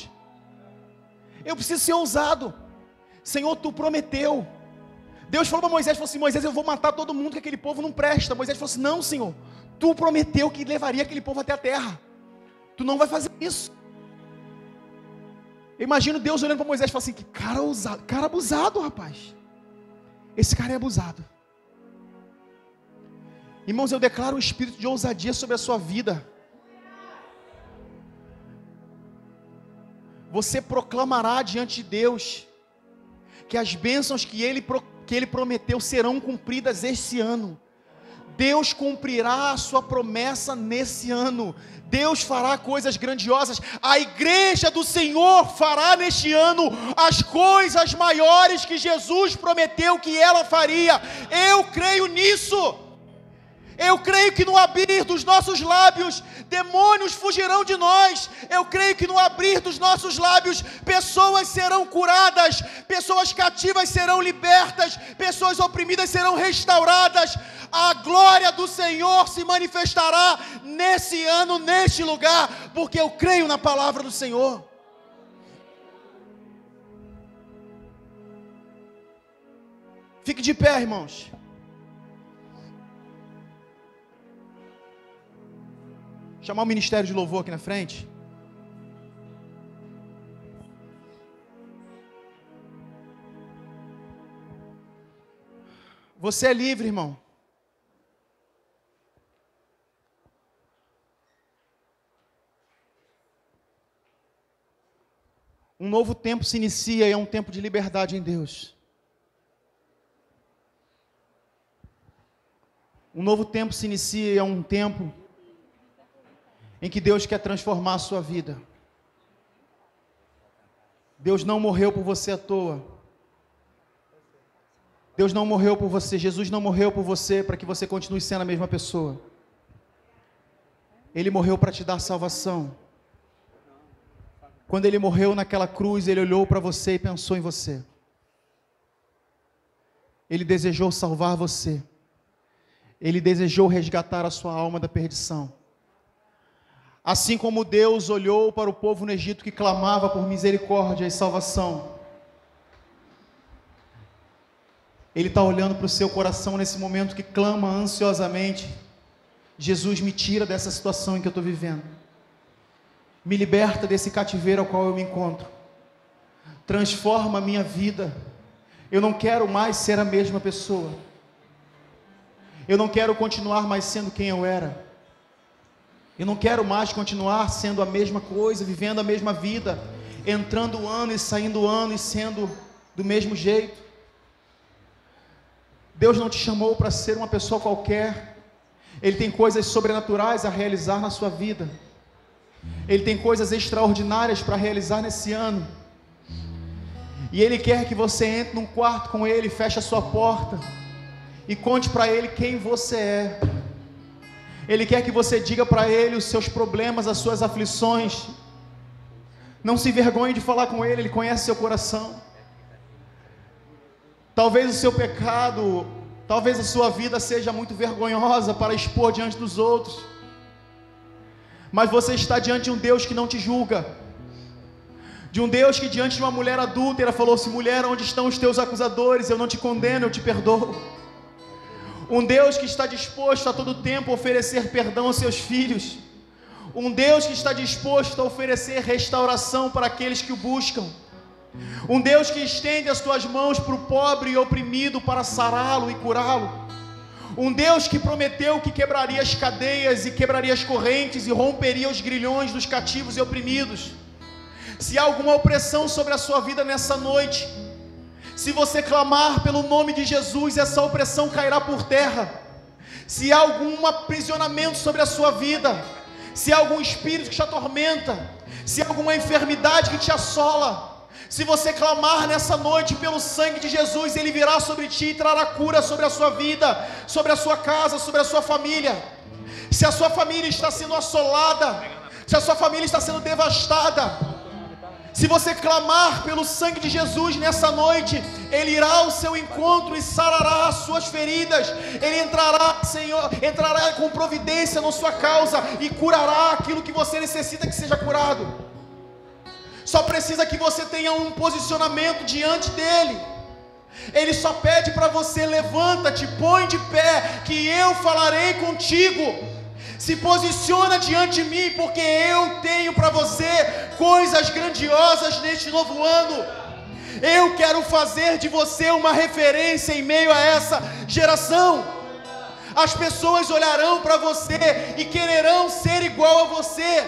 Eu preciso ser ousado. Senhor, Tu prometeu. Deus falou para Moisés, falou assim, Moisés, eu vou matar todo mundo, que aquele povo não presta. Moisés falou assim, não, Senhor, Tu prometeu que levaria aquele povo até a terra. Tu não vai fazer isso. Eu imagino Deus olhando para Moisés e falando assim, que cara ousado, cara abusado, rapaz. Esse cara é abusado. Irmãos, eu declaro um espírito de ousadia sobre a sua vida. Você proclamará diante de Deus que as bênçãos que Ele prometeu serão cumpridas esse ano. Deus cumprirá a sua promessa nesse ano. Deus fará coisas grandiosas. A igreja do Senhor fará neste ano as coisas maiores que Jesus prometeu que ela faria. Eu creio nisso. Eu creio que no abrir dos nossos lábios, demônios fugirão de nós. Eu creio que no abrir dos nossos lábios, pessoas serão curadas, pessoas cativas serão libertas, pessoas oprimidas serão restauradas. A glória do Senhor se manifestará nesse ano, neste lugar, porque eu creio na palavra do Senhor. Fique de pé, irmãos. Chamar o ministério de louvor aqui na frente. Você é livre, irmão. Um novo tempo se inicia e é um tempo de liberdade em Deus. Um novo tempo se inicia e é um tempo em que Deus quer transformar a sua vida. Deus não morreu por você à toa. Deus não morreu por você, Jesus não morreu por você para que você continue sendo a mesma pessoa. Ele morreu para te dar salvação. Quando Ele morreu naquela cruz, Ele olhou para você e pensou em você. Ele desejou salvar você. Ele desejou resgatar a sua alma da perdição. Assim como Deus olhou para o povo no Egito que clamava por misericórdia e salvação, Ele está olhando para o seu coração nesse momento que clama ansiosamente, Jesus, me tira dessa situação em que eu estou vivendo, me liberta desse cativeiro ao qual eu me encontro, transforma a minha vida, eu não quero mais ser a mesma pessoa, eu não quero continuar mais sendo quem eu era, eu não quero mais continuar sendo a mesma coisa, vivendo a mesma vida, entrando o ano e saindo o ano e sendo do mesmo jeito. Deus não te chamou para ser uma pessoa qualquer. Ele tem coisas sobrenaturais a realizar na sua vida. Ele tem coisas extraordinárias para realizar nesse ano. E Ele quer que você entre num quarto com Ele, feche a sua porta e conte para Ele quem você é. Ele quer que você diga para Ele os seus problemas, as suas aflições. Não se envergonhe de falar com Ele, Ele conhece seu coração. Talvez o seu pecado, talvez a sua vida seja muito vergonhosa para expor diante dos outros. Mas você está diante de um Deus que não te julga. De um Deus que diante de uma mulher adúltera falou assim, mulher, onde estão os teus acusadores? Eu não te condeno, eu te perdoo. Um Deus que está disposto a todo tempo a oferecer perdão aos seus filhos. Um Deus que está disposto a oferecer restauração para aqueles que o buscam. Um Deus que estende as tuas mãos para o pobre e oprimido para sará-lo e curá-lo. Um Deus que prometeu que quebraria as cadeias e quebraria as correntes e romperia os grilhões dos cativos e oprimidos. Se há alguma opressão sobre a sua vida nessa noite, Se você clamar pelo nome de Jesus, essa opressão cairá por terra. Se há algum aprisionamento sobre a sua vida, se há algum espírito que te atormenta, se há alguma enfermidade que te assola, se você clamar nessa noite pelo sangue de Jesus, Ele virá sobre ti e trará cura sobre a sua vida, sobre a sua casa, sobre a sua família. Se a sua família está sendo assolada, se a sua família está sendo devastada, se você clamar pelo sangue de Jesus nessa noite, Ele irá ao seu encontro e sarará as suas feridas. Ele entrará, Senhor, entrará com providência na sua causa e curará aquilo que você necessita que seja curado. Só precisa que você tenha um posicionamento diante dEle. Ele só pede para você: levanta-te, põe de pé, que eu falarei contigo. Se posiciona diante de mim, porque eu tenho para você coisas grandiosas neste novo ano. Eu quero fazer de você uma referência em meio a essa geração. As pessoas olharão para você e quererão ser igual a você,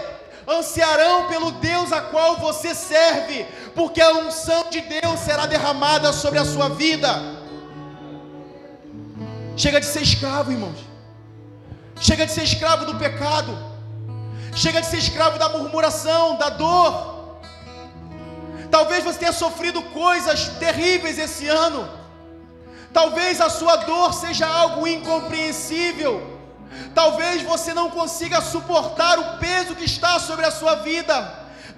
ansiarão pelo Deus a qual você serve, porque a unção de Deus será derramada sobre a sua vida. Chega de ser escravo, irmãos. Chega de ser escravo do pecado. Chega de ser escravo da murmuração, da dor. Talvez você tenha sofrido coisas terríveis esse ano. Talvez a sua dor seja algo incompreensível. Talvez você não consiga suportar o peso que está sobre a sua vida.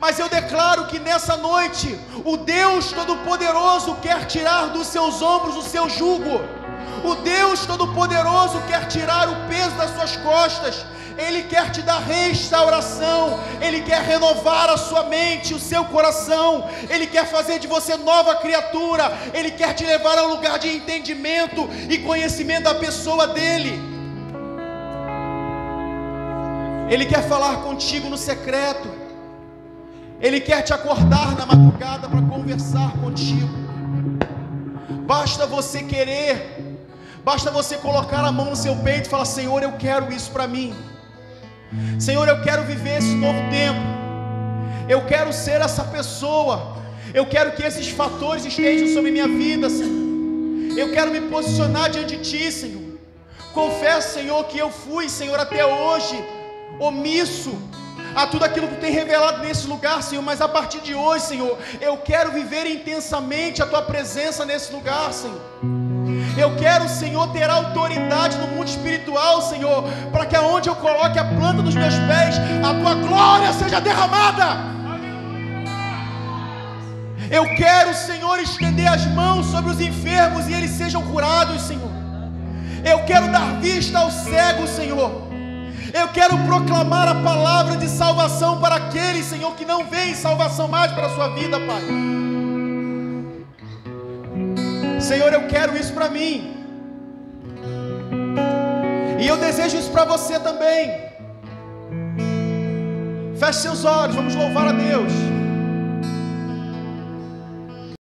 Mas eu declaro que nessa noite, o Deus Todo-Poderoso quer tirar dos seus ombros o seu jugo. O Deus Todo-Poderoso quer tirar o peso das suas costas. Ele quer te dar restauração. Ele quer renovar a sua mente, o seu coração. Ele quer fazer de você nova criatura. Ele quer te levar a um lugar de entendimento e conhecimento da pessoa dEle. Ele quer falar contigo no secreto. Ele quer te acordar na madrugada para conversar contigo. Basta você querer. Basta você colocar a mão no seu peito e falar: Senhor, eu quero isso para mim. Senhor, eu quero viver esse novo tempo. Eu quero ser essa pessoa. Eu quero que esses fatores estejam sobre minha vida, Senhor. Eu quero me posicionar diante de Ti, Senhor. Confesso, Senhor, que eu fui, Senhor, até hoje omisso a tudo aquilo que tem revelado nesse lugar, Senhor. Mas a partir de hoje, Senhor, eu quero viver intensamente a Tua presença nesse lugar, Senhor. Eu quero, Senhor, ter autoridade no mundo espiritual, Senhor, para que aonde eu coloque a planta dos meus pés, a Tua glória seja derramada. Eu quero, Senhor, estender as mãos sobre os enfermos e eles sejam curados, Senhor. Eu quero dar vista aos cegos, Senhor. Eu quero proclamar a palavra de salvação para aqueles, Senhor, que não veem salvação mais para a sua vida, Pai. Senhor, eu quero isso para mim. E eu desejo isso para você também. Feche seus olhos, vamos louvar a Deus.